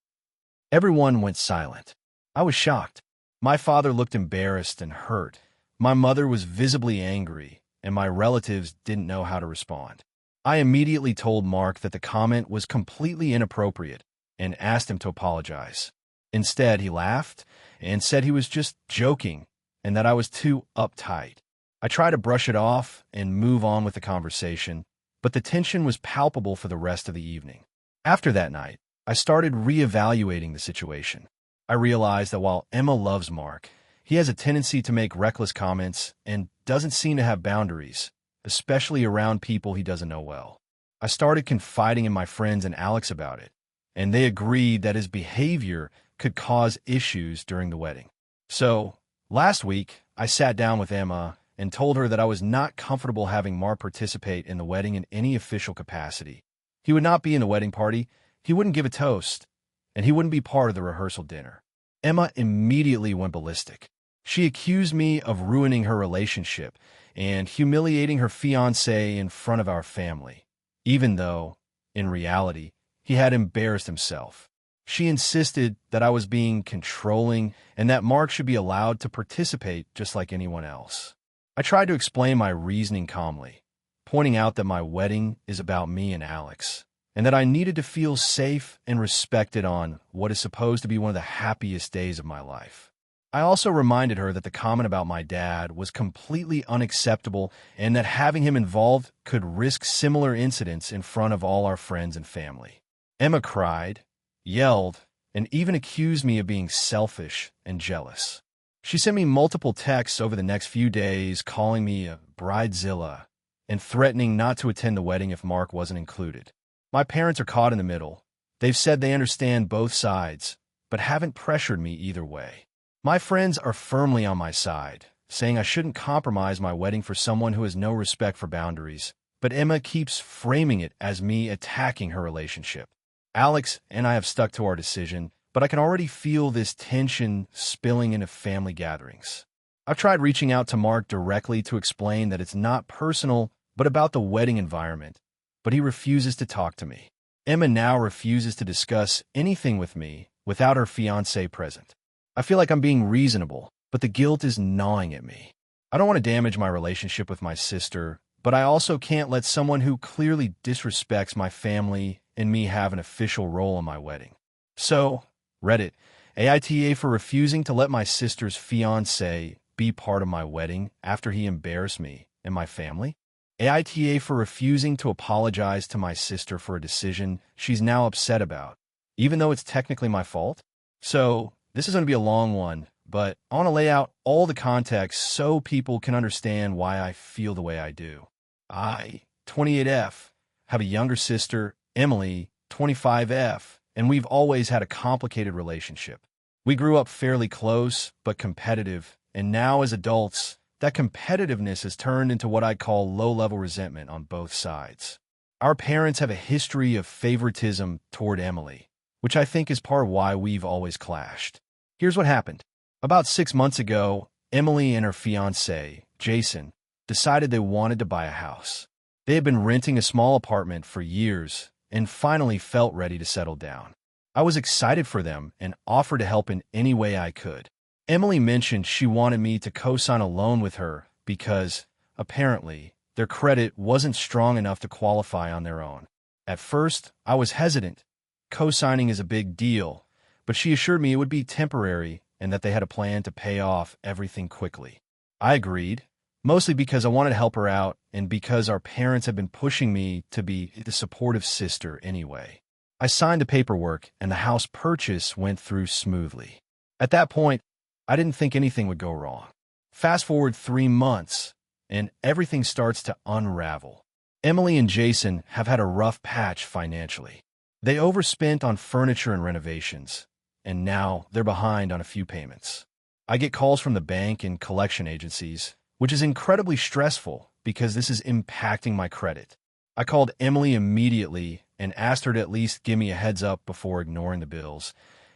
Everyone went silent. I was shocked. My father looked embarrassed and hurt. My mother was visibly angry, and my relatives didn't know how to respond. I immediately told Mark that the comment was completely inappropriate and asked him to apologize. Instead, he laughed and said he was just joking and that I was too uptight. I tried to brush it off and move on with the conversation, but the tension was palpable for the rest of the evening. After that night, I started reevaluating the situation. I realized that while Emma loves Mark, he has a tendency to make reckless comments and doesn't seem to have boundaries, especially around people he doesn't know well. I started confiding in my friends and Alex about it, and they agreed that his behavior could cause issues during the wedding. So, last week, I sat down with Emma and told her that I was not comfortable having Mark participate in the wedding in any official capacity. He would not be in the wedding party, he wouldn't give a toast, and he wouldn't be part of the rehearsal dinner. Emma immediately went ballistic. She accused me of ruining her relationship and humiliating her fiancé in front of our family, even though, in reality, he had embarrassed himself. She insisted that I was being controlling and that Mark should be allowed to participate just like anyone else. I tried to explain my reasoning calmly, pointing out that my wedding is about me and Alex, and that I needed to feel safe and respected on what is supposed to be one of the happiest days of my life. I also reminded her that the comment about my dad was completely unacceptable and that having him involved could risk similar incidents in front of all our friends and family. Emma cried, yelled, and even accused me of being selfish and jealous. She sent me multiple texts over the next few days calling me a bridezilla and threatening not to attend the wedding if Mark wasn't included. My parents are caught in the middle. They've said they understand both sides, but haven't pressured me either way. My friends are firmly on my side, saying I shouldn't compromise my wedding for someone who has no respect for boundaries, but Emma keeps framing it as me attacking her relationship. Alex and I have stuck to our decision, but I can already feel this tension spilling into family gatherings. I've tried reaching out to Mark directly to explain that it's not personal, but about the wedding environment, but he refuses to talk to me. Emma now refuses to discuss anything with me without her fiancé present. I feel like I'm being reasonable, but the guilt is gnawing at me. I don't want to damage my relationship with my sister, but I also can't let someone who clearly disrespects my family and me have an official role in my wedding. So, Reddit, AITA for refusing to let my sister's fiancé be part of my wedding after he embarrassed me and my family. AITA for refusing to apologize to my sister for a decision she's now upset about, even though it's technically my fault. So, this is going to be a long one, but I want to lay out all the context so people can understand why I feel the way I do. I, 28F, have a younger sister, Emily, 25F, and we've always had a complicated relationship. We grew up fairly close, but competitive, and now as adults, that competitiveness has turned into what I call low-level resentment on both sides. Our parents have a history of favoritism toward Emily, which I think is part of why we've always clashed. Here's what happened. About 6 months ago, Emily and her fiancé, Jason, decided they wanted to buy a house. They had been renting a small apartment for years and finally felt ready to settle down. I was excited for them and offered to help in any way I could. Emily mentioned she wanted me to co-sign a loan with her because, apparently, their credit wasn't strong enough to qualify on their own. At first, I was hesitant. Co-signing is a big deal, but she assured me it would be temporary and that they had a plan to pay off everything quickly. I agreed, mostly because I wanted to help her out and because our parents had been pushing me to be the supportive sister anyway. I signed the paperwork and the house purchase went through smoothly. At that point, I didn't think anything would go wrong. Fast forward 3 months, and everything starts to unravel. Emily and Jason have had a rough patch financially. They overspent on furniture and renovations, and now they're behind on a few payments. I get calls from the bank and collection agencies, which is incredibly stressful because this is impacting my credit. I called Emily immediately and asked her to at least give me a heads up before ignoring the bills,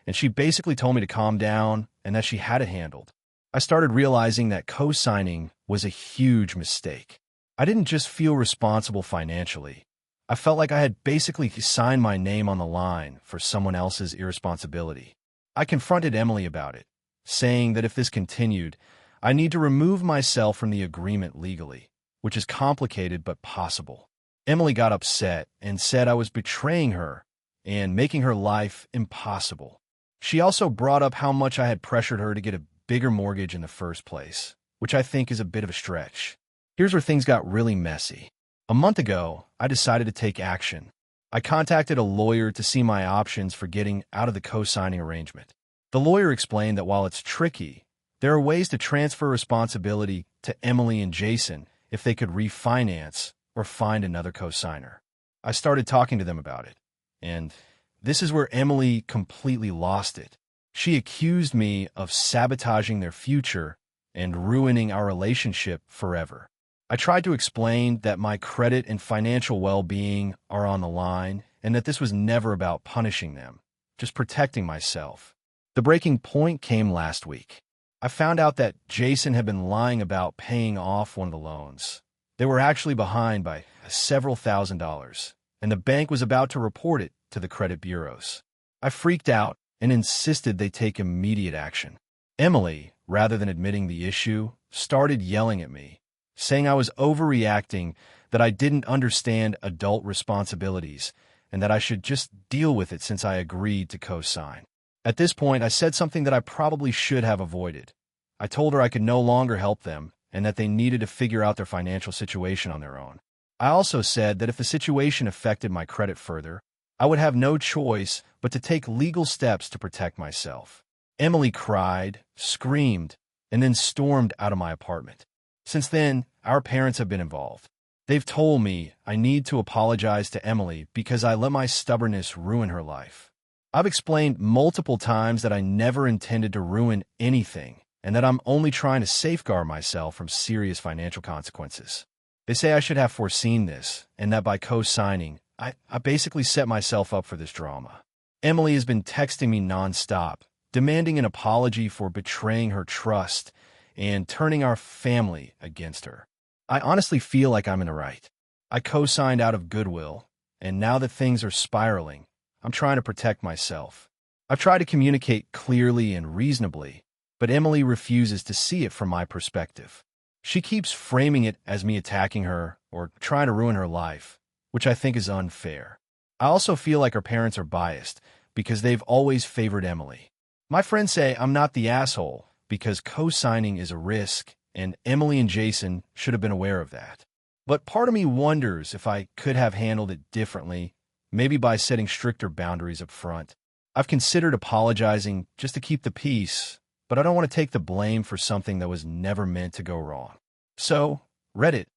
and she basically told me to calm down and that she had it handled. I started realizing that co-signing was a huge mistake. I didn't just feel responsible financially. I felt like I had basically signed my name on the line for someone else's irresponsibility. I confronted Emily about it, saying that if this continued, I need to remove myself from the agreement legally, which is complicated but possible. Emily got upset and said I was betraying her and making her life impossible. She also brought up how much I had pressured her to get a bigger mortgage in the first place, which I think is a bit of a stretch. Here's where things got really messy. A month ago, I decided to take action. I contacted a lawyer to see my options for getting out of the co-signing arrangement. The lawyer explained that while it's tricky, there are ways to transfer responsibility to Emily and Jason if they could refinance or find another co-signer. I started talking to them about it, and this is where Emily completely lost it. She accused me of sabotaging their future and ruining our relationship forever. I tried to explain that my credit and financial well-being are on the line and that this was never about punishing them, just protecting myself. The breaking point came last week. I found out that Jason had been lying about paying off one of the loans. They were actually behind by several $1,000s, and the bank was about to report it to the credit bureaus. I freaked out and insisted they take immediate action. Emily, rather than admitting the issue, started yelling at me, saying I was overreacting, that I didn't understand adult responsibilities, and that I should just deal with it since I agreed to co-sign. At this point, I said something that I probably should have avoided. I told her I could no longer help them and that they needed to figure out their financial situation on their own. I also said that if the situation affected my credit further, I would have no choice but to take legal steps to protect myself. Emily cried, screamed, and then stormed out of my apartment. Since then, our parents have been involved. They've told me I need to apologize to Emily because I let my stubbornness ruin her life. I've explained multiple times that I never intended to ruin anything and that I'm only trying to safeguard myself from serious financial consequences. They say I should have foreseen this and that by co-signing, I basically set myself up for this drama. Emily has been texting me nonstop, demanding an apology for betraying her trust and turning our family against her. I honestly feel like I'm in the right. I co-signed out of goodwill, and now that things are spiraling, I'm trying to protect myself. I've tried to communicate clearly and reasonably, but Emily refuses to see it from my perspective. She keeps framing it as me attacking her or trying to ruin her life, which I think is unfair. I also feel like her parents are biased because they've always favored Emily. My friends say I'm not the asshole because co-signing is a risk, and Emily and Jason should have been aware of that. But part of me wonders if I could have handled it differently, maybe by setting stricter boundaries up front. I've considered apologizing just to keep the peace, but I don't want to take the blame for something that was never meant to go wrong. So, Reddit,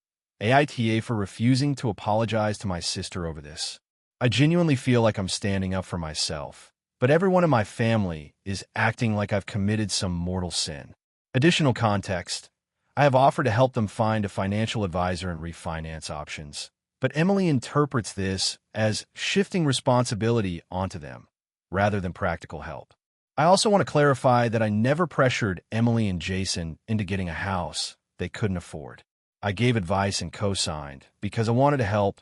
AITA for refusing to apologize to my sister over this. I genuinely feel like I'm standing up for myself, but everyone in my family is acting like I've committed some mortal sin. Additional context, I have offered to help them find a financial advisor and refinance options, but Emily interprets this as shifting responsibility onto them, rather than practical help. I also want to clarify that I never pressured Emily and Jason into getting a house they couldn't afford. I gave advice and co-signed because I wanted to help,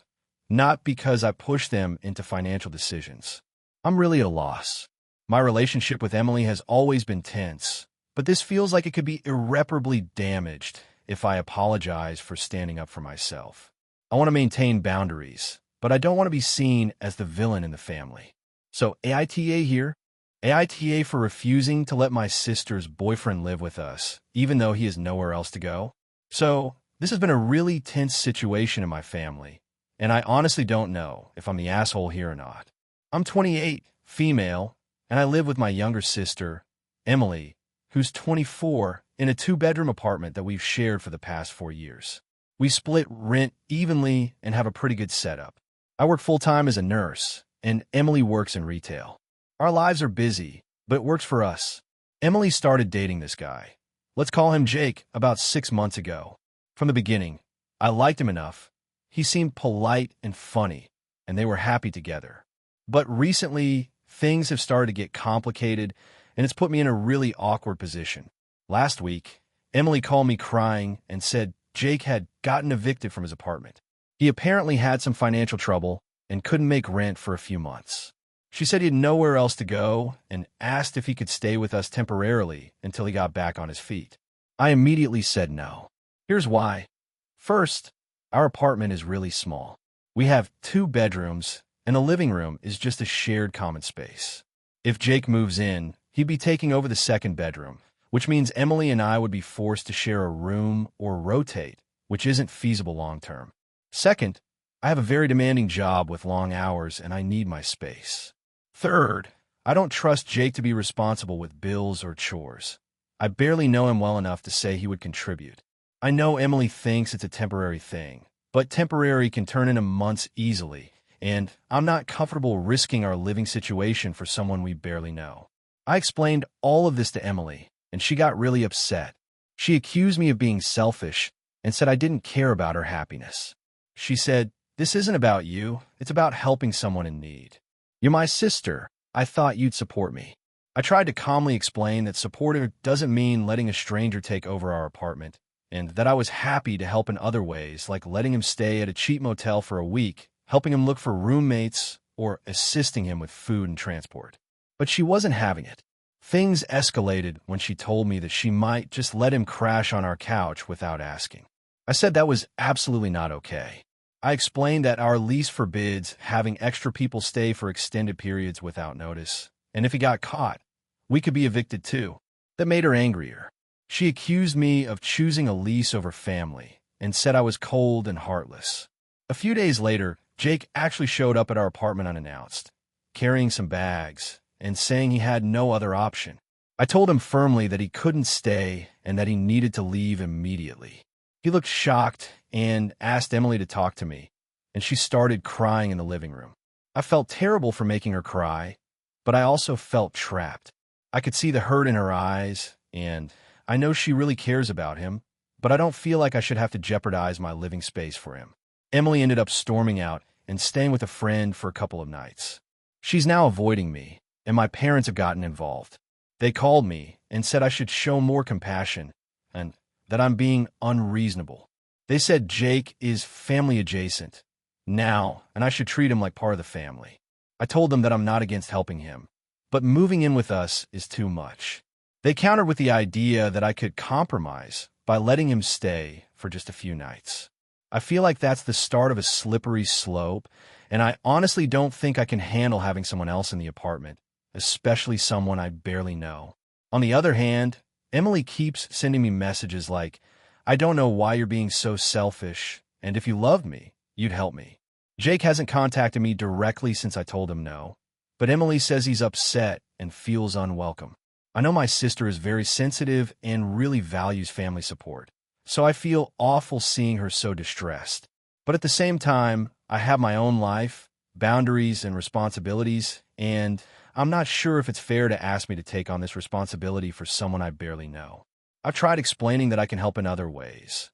not because I pushed them into financial decisions. I'm really at a loss. My relationship with Emily has always been tense, but this feels like it could be irreparably damaged if I apologize for standing up for myself. I want to maintain boundaries, but I don't want to be seen as the villain in the family. So AITA here, AITA for refusing to let my sister's boyfriend live with us, even though he has nowhere else to go. So this has been a really tense situation in my family, and I honestly don't know if I'm the asshole here or not. I'm 28, female, and I live with my younger sister, Emily, who's 24, in a 2-bedroom apartment that we've shared for the past 4 years. We split rent evenly and have a pretty good setup. I work full-time as a nurse, and Emily works in retail. Our lives are busy, but it works for us. Emily started dating this guy, let's call him Jake, about 6 months ago. From the beginning, I liked him enough. He seemed polite and funny, and they were happy together. But recently, things have started to get complicated, and it's put me in a really awkward position. Last week, Emily called me crying and said Jake had gotten evicted from his apartment. He apparently had some financial trouble and couldn't make rent for a few months. She said he had nowhere else to go and asked if he could stay with us temporarily until he got back on his feet. I immediately said no. Here's why. First, our apartment is really small. We have 2 bedrooms, and the living room is just a shared common space. If Jake moves in, he'd be taking over the 2nd bedroom, which means Emily and I would be forced to share a room or rotate, which isn't feasible long-term. Second, I have a very demanding job with long hours, and I need my space. Third, I don't trust Jake to be responsible with bills or chores. I barely know him well enough to say he would contribute. I know Emily thinks it's a temporary thing, but temporary can turn into months easily, and I'm not comfortable risking our living situation for someone we barely know. I explained all of this to Emily, and she got really upset. She accused me of being selfish and said I didn't care about her happiness. She said, "This isn't about you, it's about helping someone in need. You're my sister. I thought you'd support me." I tried to calmly explain that supporting doesn't mean letting a stranger take over our apartment, and that I was happy to help in other ways, like letting him stay at a cheap motel for a week, helping him look for roommates, or assisting him with food and transport. But she wasn't having it. Things escalated when she told me that she might just let him crash on our couch without asking. I said that was absolutely not okay. I explained that our lease forbids having extra people stay for extended periods without notice, and if he got caught, we could be evicted too. That made her angrier. She accused me of choosing a lease over family and said I was cold and heartless. A few days later, Jake actually showed up at our apartment unannounced, carrying some bags and saying he had no other option. I told him firmly that he couldn't stay and that he needed to leave immediately. He looked shocked and asked Emily to talk to me, and she started crying in the living room. I felt terrible for making her cry, but I also felt trapped. I could see the hurt in her eyes, and I know she really cares about him, but I don't feel like I should have to jeopardize my living space for him. Emily ended up storming out and staying with a friend for a couple of nights. She's now avoiding me, and my parents have gotten involved. They called me and said I should show more compassion and that I'm being unreasonable. They said Jake is family adjacent now, and I should treat him like part of the family. I told them that I'm not against helping him, but moving in with us is too much. They countered with the idea that I could compromise by letting him stay for just a few nights. I feel like that's the start of a slippery slope, and I honestly don't think I can handle having someone else in the apartment, especially someone I barely know. On the other hand, Emily keeps sending me messages like, "I don't know why you're being so selfish, and if you loved me, you'd help me." Jake hasn't contacted me directly since I told him no, but Emily says he's upset and feels unwelcome. I know my sister is very sensitive and really values family support, so I feel awful seeing her so distressed. But at the same time, I have my own life, boundaries, and responsibilities, and I'm not sure if it's fair to ask me to take on this responsibility for someone I barely know. I've tried explaining that I can help in other ways,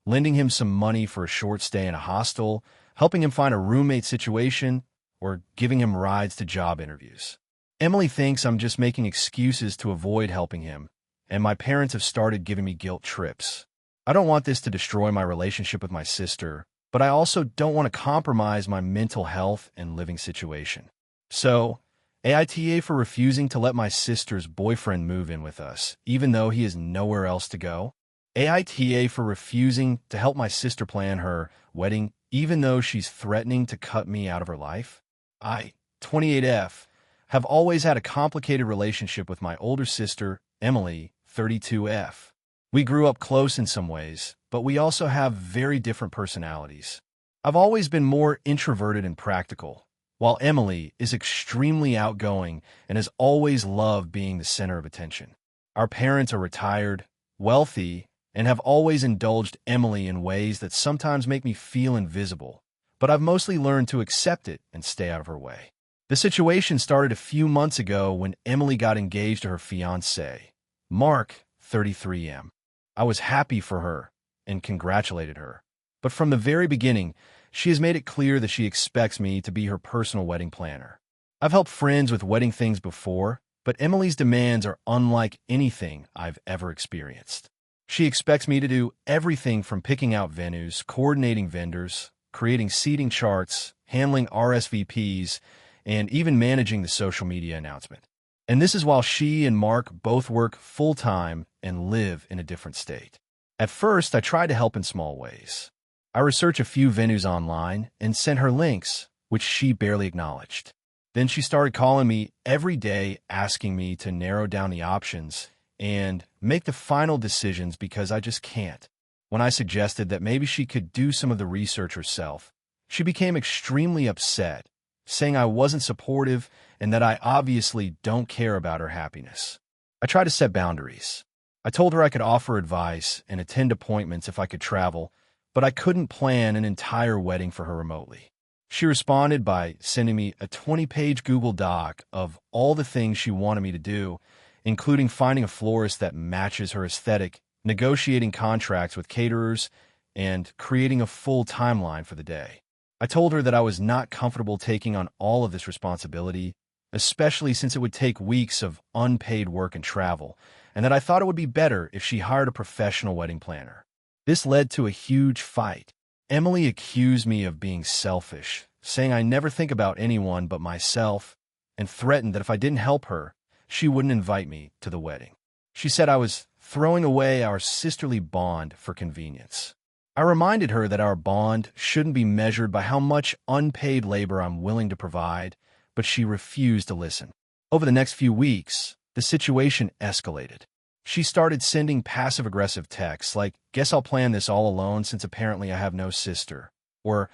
lending him some money for a short stay in a hostel, helping him find a roommate situation, or giving him rides to job interviews. Emily thinks I'm just making excuses to avoid helping him, and my parents have started giving me guilt trips. I don't want this to destroy my relationship with my sister, but I also don't want to compromise my mental health and living situation. So, AITA for refusing to let my sister's boyfriend move in with us, even though he has nowhere else to go. AITA for refusing to help my sister plan her wedding, even though she's threatening to cut me out of her life. I, 28F, have always had a complicated relationship with my older sister, Emily, 32F. We grew up close in some ways, but we also have very different personalities. I've always been more introverted and practical, while Emily is extremely outgoing and has always loved being the center of attention. Our parents are retired, wealthy, and have always indulged Emily in ways that sometimes make me feel invisible, but I've mostly learned to accept it and stay out of her way. The situation started a few months ago when Emily got engaged to her fiancé, Mark, 33M. I was happy for her and congratulated her, but from the very beginning, she has made it clear that she expects me to be her personal wedding planner. I've helped friends with wedding things before, but Emily's demands are unlike anything I've ever experienced. She expects me to do everything from picking out venues, coordinating vendors, creating seating charts, handling RSVPs, and even managing the social media announcement. And this is while she and Mark both work full-time and live in a different state. At first, I tried to help in small ways. I researched a few venues online and sent her links, which she barely acknowledged. Then she started calling me every day, asking me to narrow down the options and make the final decisions because I just can't. When I suggested that maybe she could do some of the research herself, she became extremely upset, saying I wasn't supportive and that I obviously don't care about her happiness. I tried to set boundaries. I told her I could offer advice and attend appointments if I could travel, but I couldn't plan an entire wedding for her remotely. She responded by sending me a 20-page Google Doc of all the things she wanted me to do, including finding a florist that matches her aesthetic, negotiating contracts with caterers, and creating a full timeline for the day. I told her that I was not comfortable taking on all of this responsibility, especially since it would take weeks of unpaid work and travel, and that I thought it would be better if she hired a professional wedding planner. This led to a huge fight. Emily accused me of being selfish, saying I never think about anyone but myself, and threatened that if I didn't help her, she wouldn't invite me to the wedding. She said I was throwing away our sisterly bond for convenience. I reminded her that our bond shouldn't be measured by how much unpaid labor I'm willing to provide, but she refused to listen. Over the next few weeks, the situation escalated. She started sending passive-aggressive texts like, "Guess I'll plan this all alone since apparently I have no sister," or,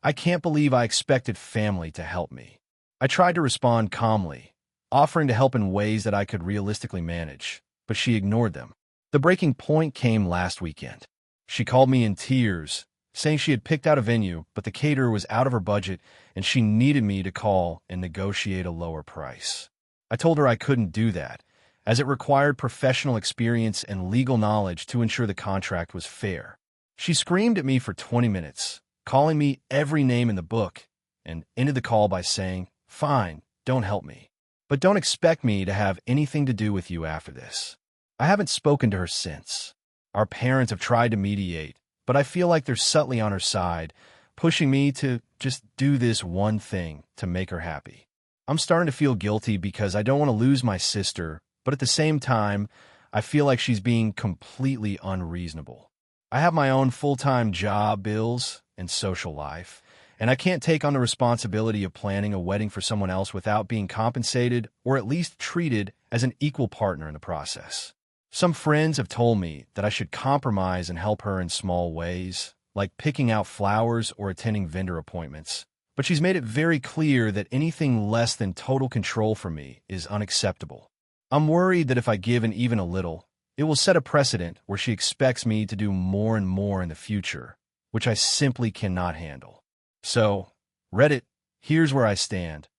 "I can't believe I expected family to help me." I tried to respond calmly, offering to help in ways that I could realistically manage, but she ignored them. The breaking point came last weekend. She called me in tears, saying she had picked out a venue, but the caterer was out of her budget and she needed me to call and negotiate a lower price. I told her I couldn't do that, as it required professional experience and legal knowledge to ensure the contract was fair. She screamed at me for 20 minutes, calling me every name in the book, and ended the call by saying, "Fine, don't help me. But don't expect me to have anything to do with you after this." I haven't spoken to her since. Our parents have tried to mediate, but I feel like they're subtly on her side, pushing me to just do this one thing to make her happy. I'm starting to feel guilty because I don't want to lose my sister, but at the same time, I feel like she's being completely unreasonable. I have my own full-time job, bills, and social life, and I can't take on the responsibility of planning a wedding for someone else without being compensated or at least treated as an equal partner in the process. Some friends have told me that I should compromise and help her in small ways, like picking out flowers or attending vendor appointments. But she's made it very clear that anything less than total control for me is unacceptable. I'm worried that if I give in even a little, it will set a precedent where she expects me to do more and more in the future, which I simply cannot handle. So, Reddit, here's where I stand.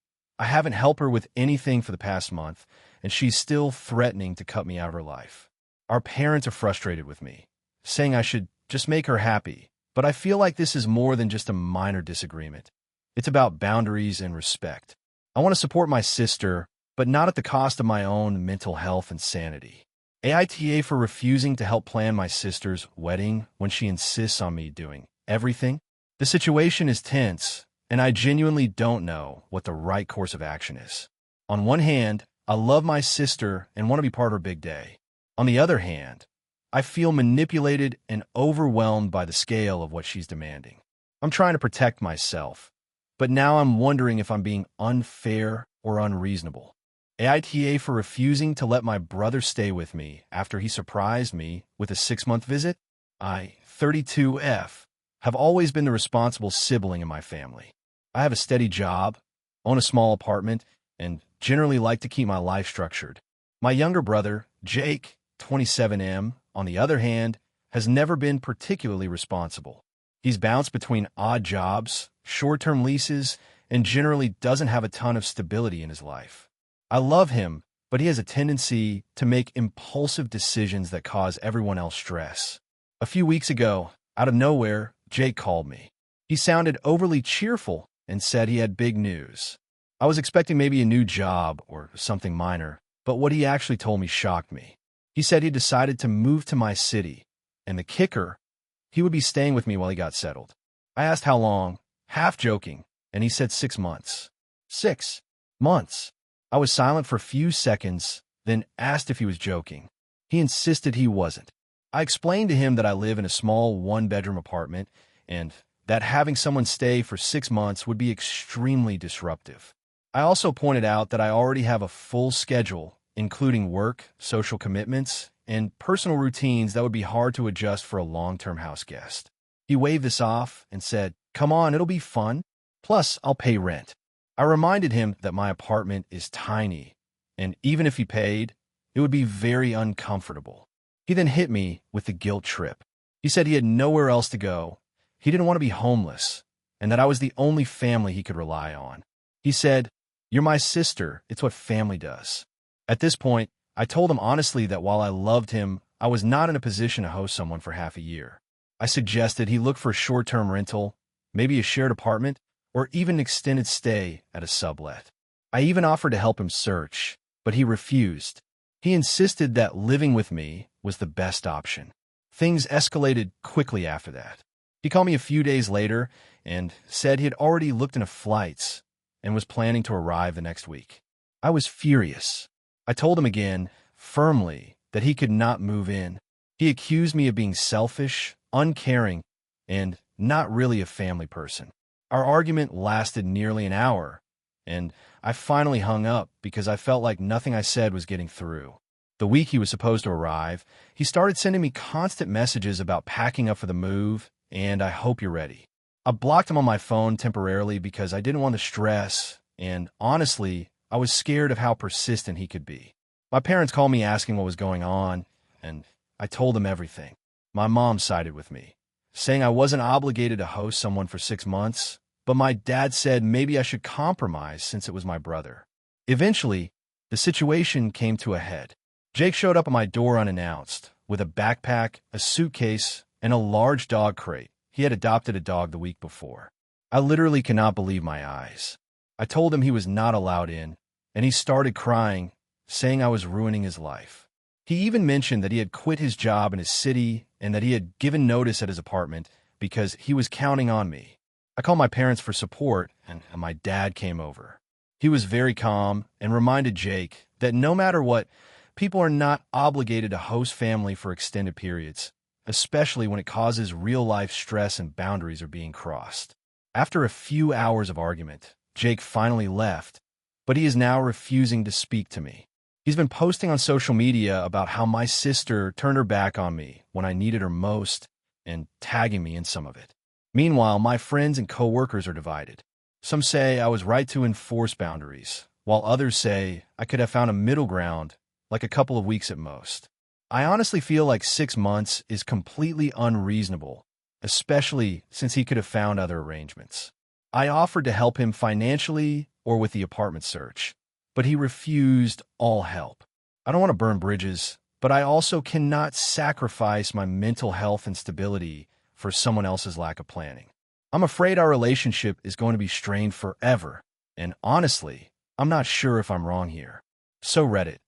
I haven't helped her with anything for the past month, and she's still threatening to cut me out of her life. Our parents are frustrated with me, saying I should just make her happy, but I feel like this is more than just a minor disagreement. It's about boundaries and respect. I want to support my sister, but not at the cost of my own mental health and sanity. AITA for refusing to help plan my sister's wedding when she insists on me doing everything. The situation is tense, and I genuinely don't know what the right course of action is. On one hand, I love my sister and want to be part of her big day. On the other hand, I feel manipulated and overwhelmed by the scale of what she's demanding. I'm trying to protect myself, but now I'm wondering if I'm being unfair or unreasonable. AITA for refusing to let my brother stay with me after he surprised me with a 6-month visit. I, 32F, have always been the responsible sibling in my family. I have a steady job, own a small apartment, and generally like to keep my life structured. My younger brother, Jake, 27M, on the other hand, has never been particularly responsible. He's bounced between odd jobs, short-term leases, and generally doesn't have a ton of stability in his life. I love him, but he has a tendency to make impulsive decisions that cause everyone else stress. A few weeks ago, out of nowhere, Jake called me. He sounded overly cheerful and said he had big news. I was expecting maybe a new job or something minor, but what he actually told me shocked me. He said he decided to move to my city, and the kicker, he would be staying with me while he got settled. I asked how long, half joking, and he said 6 months. 6 months. I was silent for a few seconds, then asked if he was joking. He insisted he wasn't. I explained to him that I live in a small one-bedroom apartment and that having someone stay for 6 months would be extremely disruptive. I also pointed out that I already have a full schedule, including work, social commitments, and personal routines that would be hard to adjust for a long-term house guest. He waved this off and said, "Come on, it'll be fun. Plus, I'll pay rent." I reminded him that my apartment is tiny, and even if he paid, it would be very uncomfortable. He then hit me with the guilt trip. He said he had nowhere else to go, he didn't want to be homeless, and that I was the only family he could rely on. He said, "You're my sister, it's what family does." At this point, I told him honestly that while I loved him, I was not in a position to host someone for half a year. I suggested he look for a short-term rental, maybe a shared apartment, or even an extended stay at a sublet. I even offered to help him search, but he refused. He insisted that living with me was the best option. Things escalated quickly after that. He called me a few days later and said he had already looked into flights and was planning to arrive the next week. I was furious. I told him again, firmly, that he could not move in. He accused me of being selfish, uncaring, and not really a family person. Our argument lasted nearly an hour, and I finally hung up because I felt like nothing I said was getting through. The week he was supposed to arrive, he started sending me constant messages about packing up for the move, and "I hope you're ready." I blocked him on my phone temporarily because I didn't want to stress, and honestly, I was scared of how persistent he could be. My parents called me asking what was going on, and I told them everything. My mom sided with me, saying I wasn't obligated to host someone for 6 months, but my dad said maybe I should compromise since it was my brother. Eventually, the situation came to a head. Jake showed up at my door unannounced, with a backpack, a suitcase, and a large dog crate. He had adopted a dog the week before. I literally cannot believe my eyes. I told him he was not allowed in, and he started crying, saying I was ruining his life. He even mentioned that he had quit his job in his city and that he had given notice at his apartment because he was counting on me. I called my parents for support, and my dad came over. He was very calm and reminded Jake that no matter what, people are not obligated to host family for extended periods, especially when it causes real-life stress and boundaries are being crossed. After a few hours of argument, Jake finally left, but he is now refusing to speak to me. He's been posting on social media about how my sister turned her back on me when I needed her most and tagging me in some of it. Meanwhile, my friends and coworkers are divided. Some say I was right to enforce boundaries, while others say I could have found a middle ground, like a couple of weeks at most. I honestly feel like 6 months is completely unreasonable, especially since he could have found other arrangements. I offered to help him financially or with the apartment search, but he refused all help. I don't want to burn bridges, but I also cannot sacrifice my mental health and stability for someone else's lack of planning. I'm afraid our relationship is going to be strained forever, and honestly, I'm not sure if I'm wrong here. So Reddit,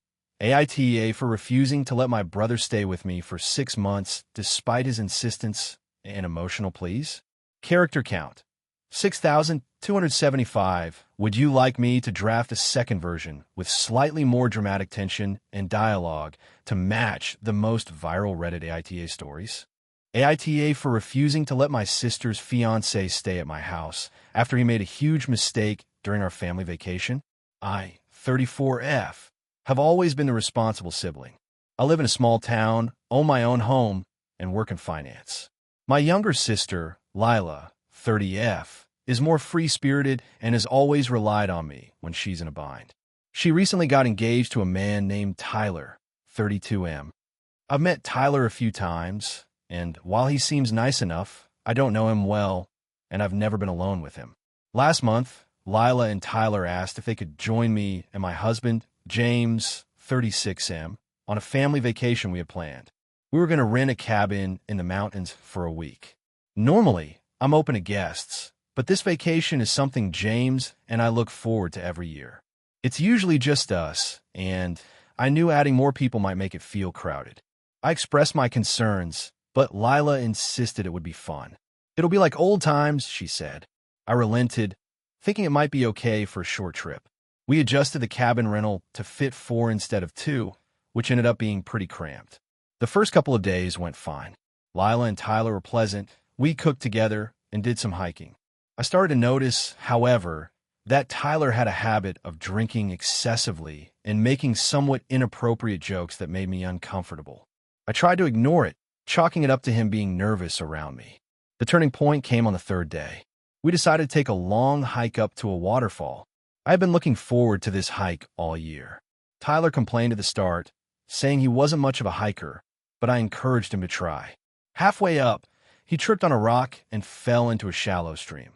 AITA for refusing to let my brother stay with me for 6 months despite his insistence and emotional pleas. Character count, 6,275. Would you like me to draft a second version with slightly more dramatic tension and dialogue to match the most viral Reddit AITA stories? AITA for refusing to let my sister's fiancé stay at my house after he made a huge mistake during our family vacation. I, 34F, have always been the responsible sibling. I live in a small town, own my own home, and work in finance. My younger sister, Lila, 30F, is more free-spirited and has always relied on me when she's in a bind. She recently got engaged to a man named Tyler, 32M. I've met Tyler a few times, and while he seems nice enough, I don't know him well, and I've never been alone with him. Last month, Lila and Tyler asked if they could join me and my husband, James, 36M, on a family vacation we had planned. We were going to rent a cabin in the mountains for a week. Normally, I'm open to guests, but this vacation is something James and I look forward to every year. It's usually just us, and I knew adding more people might make it feel crowded. I expressed my concerns, but Lila insisted it would be fun. It'll be like old times, she said. I relented, thinking it might be okay for a short trip. We adjusted the cabin rental to fit 4 instead of 2, which ended up being pretty cramped. The first couple of days went fine. Lila and Tyler were pleasant. We cooked together and did some hiking. I started to notice, however, that Tyler had a habit of drinking excessively and making somewhat inappropriate jokes that made me uncomfortable. I tried to ignore it, chalking it up to him being nervous around me. The turning point came on the 3rd day. We decided to take a long hike up to a waterfall. I had been looking forward to this hike all year. Tyler complained at the start, saying he wasn't much of a hiker, but I encouraged him to try. Halfway up, he tripped on a rock and fell into a shallow stream,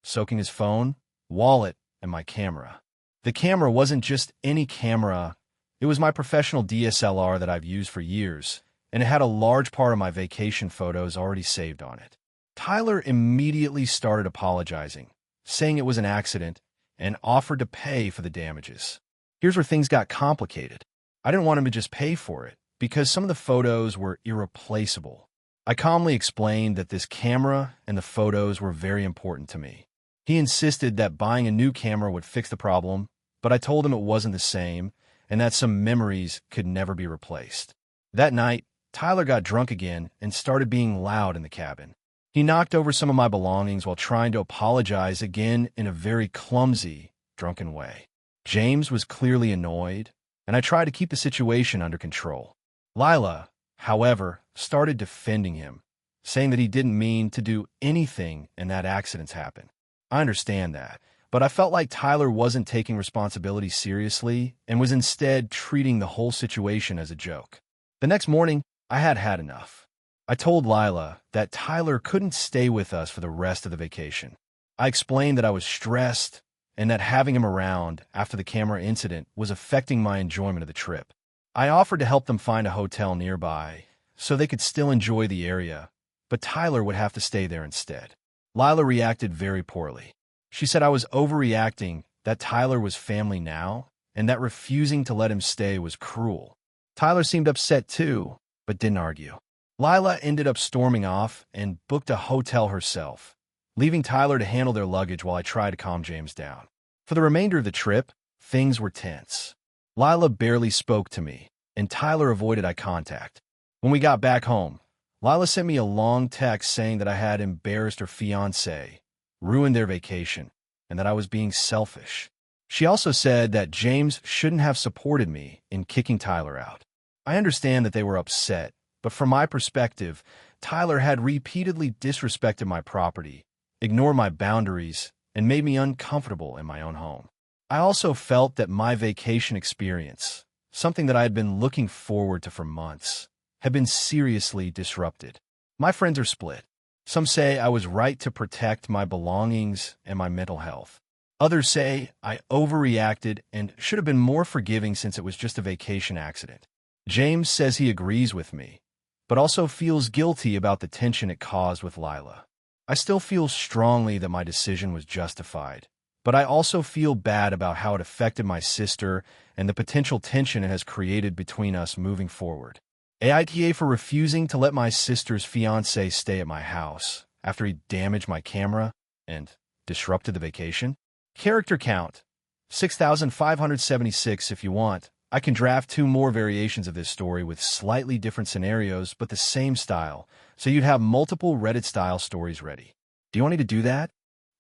soaking his phone, wallet, and my camera. The camera wasn't just any camera. It was my professional DSLR that I've used for years, and it had a large part of my vacation photos already saved on it. Tyler immediately started apologizing, saying it was an accident, and offered to pay for the damages. Here's where things got complicated. I didn't want him to just pay for it, because some of the photos were irreplaceable. I calmly explained that this camera and the photos were very important to me. He insisted that buying a new camera would fix the problem, but I told him it wasn't the same, and that some memories could never be replaced. That night, Tyler got drunk again and started being loud in the cabin. He knocked over some of my belongings while trying to apologize again in a very clumsy, drunken way. James was clearly annoyed, and I tried to keep the situation under control. Lila, however, started defending him, saying that he didn't mean to do anything and that accidents happen. I understand that, but I felt like Tyler wasn't taking responsibility seriously and was instead treating the whole situation as a joke. The next morning, I had had enough. I told Lila that Tyler couldn't stay with us for the rest of the vacation. I explained that I was stressed and that having him around after the camera incident was affecting my enjoyment of the trip. I offered to help them find a hotel nearby so they could still enjoy the area, but Tyler would have to stay there instead. Lila reacted very poorly. She said I was overreacting, that Tyler was family now, and that refusing to let him stay was cruel. Tyler seemed upset too, but didn't argue. Lila ended up storming off and booked a hotel herself, leaving Tyler to handle their luggage while I tried to calm James down. For the remainder of the trip, things were tense. Lila barely spoke to me, and Tyler avoided eye contact. When we got back home, Lila sent me a long text saying that I had embarrassed her fiancé, ruined their vacation, and that I was being selfish. She also said that James shouldn't have supported me in kicking Tyler out. I understand that they were upset, but from my perspective, Tyler had repeatedly disrespected my property, ignored my boundaries, and made me uncomfortable in my own home. I also felt that my vacation experience, something that I had been looking forward to for months, had been seriously disrupted. My friends are split. Some say I was right to protect my belongings and my mental health. Others say I overreacted and should have been more forgiving since it was just a vacation accident. James says he agrees with me, but also feels guilty about the tension it caused with Lila. I still feel strongly that my decision was justified, but I also feel bad about how it affected my sister and the potential tension it has created between us moving forward. AITA for refusing to let my sister's fiancé stay at my house after he damaged my camera and disrupted the vacation. Character count, 6,576 if you want. I can draft 2 more variations of this story with slightly different scenarios but the same style, so you'd have multiple Reddit-style stories ready. Do you want me to do that?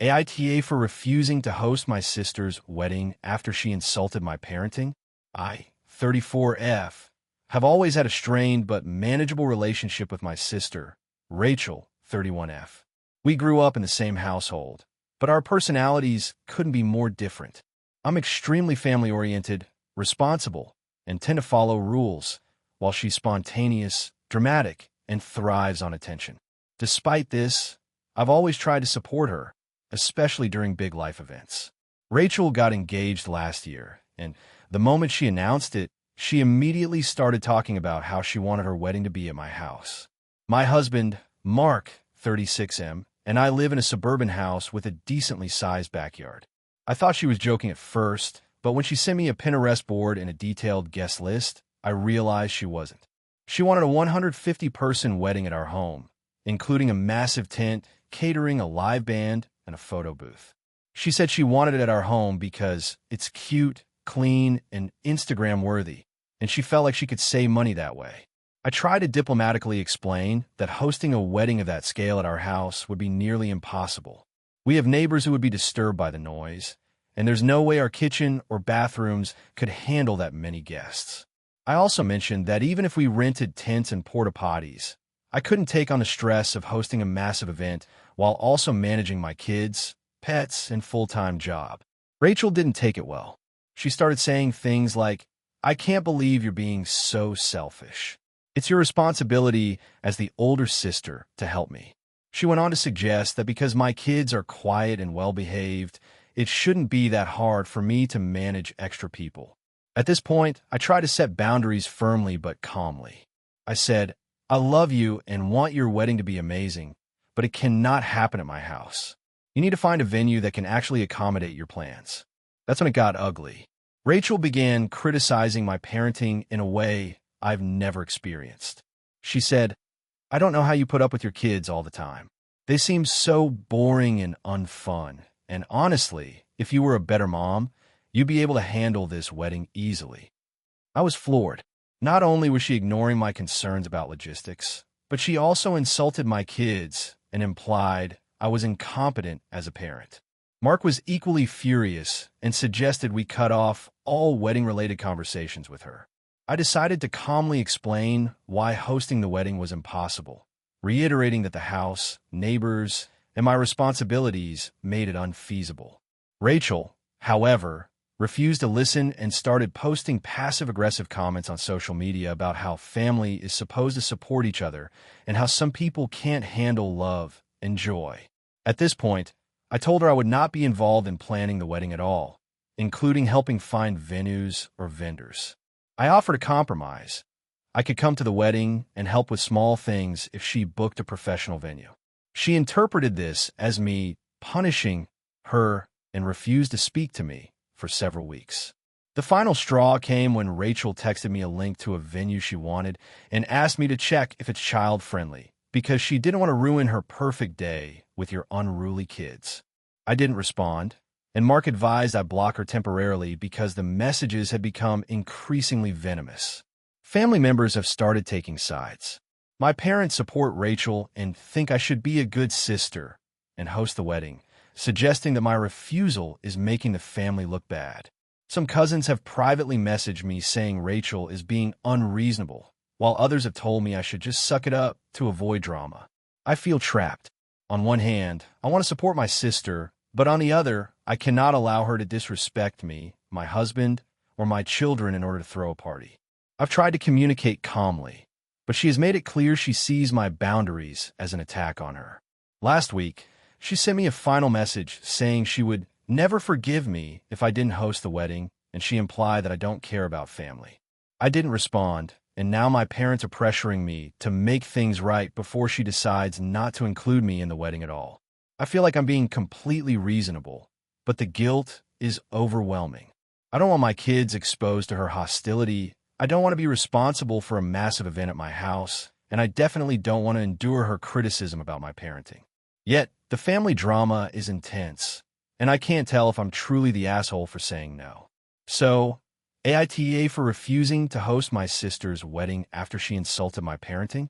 AITA for refusing to host my sister's wedding after she insulted my parenting. I, 34F, have always had a strained but manageable relationship with my sister, Rachel, 31F. We grew up in the same household, but our personalities couldn't be more different. I'm extremely family-oriented, responsible, and tend to follow rules, while she's spontaneous, dramatic, and thrives on attention. Despite this, I've always tried to support her, especially during big life events. Rachel got engaged last year, and the moment she announced it, she immediately started talking about how she wanted her wedding to be at my house. My husband, Mark, 36M, and I live in a suburban house with a decently sized backyard. I thought she was joking at first, but when she sent me a Pinterest board and a detailed guest list, I realized she wasn't. She wanted a 150-person wedding at our home, including a massive tent, catering, a live band, and a photo booth. She said she wanted it at our home because it's cute, clean, and Instagram-worthy, and she felt like she could save money that way. I tried to diplomatically explain that hosting a wedding of that scale at our house would be nearly impossible. We have neighbors who would be disturbed by the noise, and there's no way our kitchen or bathrooms could handle that many guests. I also mentioned that even if we rented tents and porta potties, I couldn't take on the stress of hosting a massive event while also managing my kids, pets, and full-time job. Rachel didn't take it well. She started saying things like, "I can't believe you're being so selfish. It's your responsibility as the older sister to help me." She went on to suggest that because my kids are quiet and well-behaved, it shouldn't be that hard for me to manage extra people. At this point, I tried to set boundaries firmly but calmly. I said, "I love you and want your wedding to be amazing, but it cannot happen at my house. You need to find a venue that can actually accommodate your plans." That's when it got ugly. Rachel began criticizing my parenting in a way I've never experienced. She said, "I don't know how you put up with your kids all the time. They seem so boring and unfun. And honestly, if you were a better mom, you'd be able to handle this wedding easily." I was floored. Not only was she ignoring my concerns about logistics, but she also insulted my kids and implied I was incompetent as a parent. Mark was equally furious and suggested we cut off all wedding-related conversations with her. I decided to calmly explain why hosting the wedding was impossible, reiterating that the house, neighbors, and my responsibilities made it unfeasible. Rachel, however, refused to listen and started posting passive-aggressive comments on social media about how family is supposed to support each other and how some people can't handle love and joy. At this point, I told her I would not be involved in planning the wedding at all, including helping find venues or vendors. I offered a compromise. I could come to the wedding and help with small things if she booked a professional venue. She interpreted this as me punishing her and refused to speak to me for several weeks. The final straw came when Rachel texted me a link to a venue she wanted and asked me to check if it's child-friendly because she didn't want to ruin her perfect day with your unruly kids. I didn't respond, and Mark advised I block her temporarily because the messages had become increasingly venomous. Family members have started taking sides. My parents support Rachel and think I should be a good sister and host the wedding, suggesting that my refusal is making the family look bad. Some cousins have privately messaged me saying Rachel is being unreasonable, while others have told me I should just suck it up to avoid drama. I feel trapped. On one hand, I want to support my sister, but on the other, I cannot allow her to disrespect me, my husband, or my children in order to throw a party. I've tried to communicate calmly, but she has made it clear she sees my boundaries as an attack on her. Last week, she sent me a final message saying she would never forgive me if I didn't host the wedding, and she implied that I don't care about family. I didn't respond, and now my parents are pressuring me to make things right before she decides not to include me in the wedding at all. I feel like I'm being completely reasonable, but the guilt is overwhelming. I don't want my kids exposed to her hostility. I don't want to be responsible for a massive event at my house, and I definitely don't want to endure her criticism about my parenting. Yet, the family drama is intense, and I can't tell if I'm truly the asshole for saying no. So, AITA for refusing to host my sister's wedding after she insulted my parenting?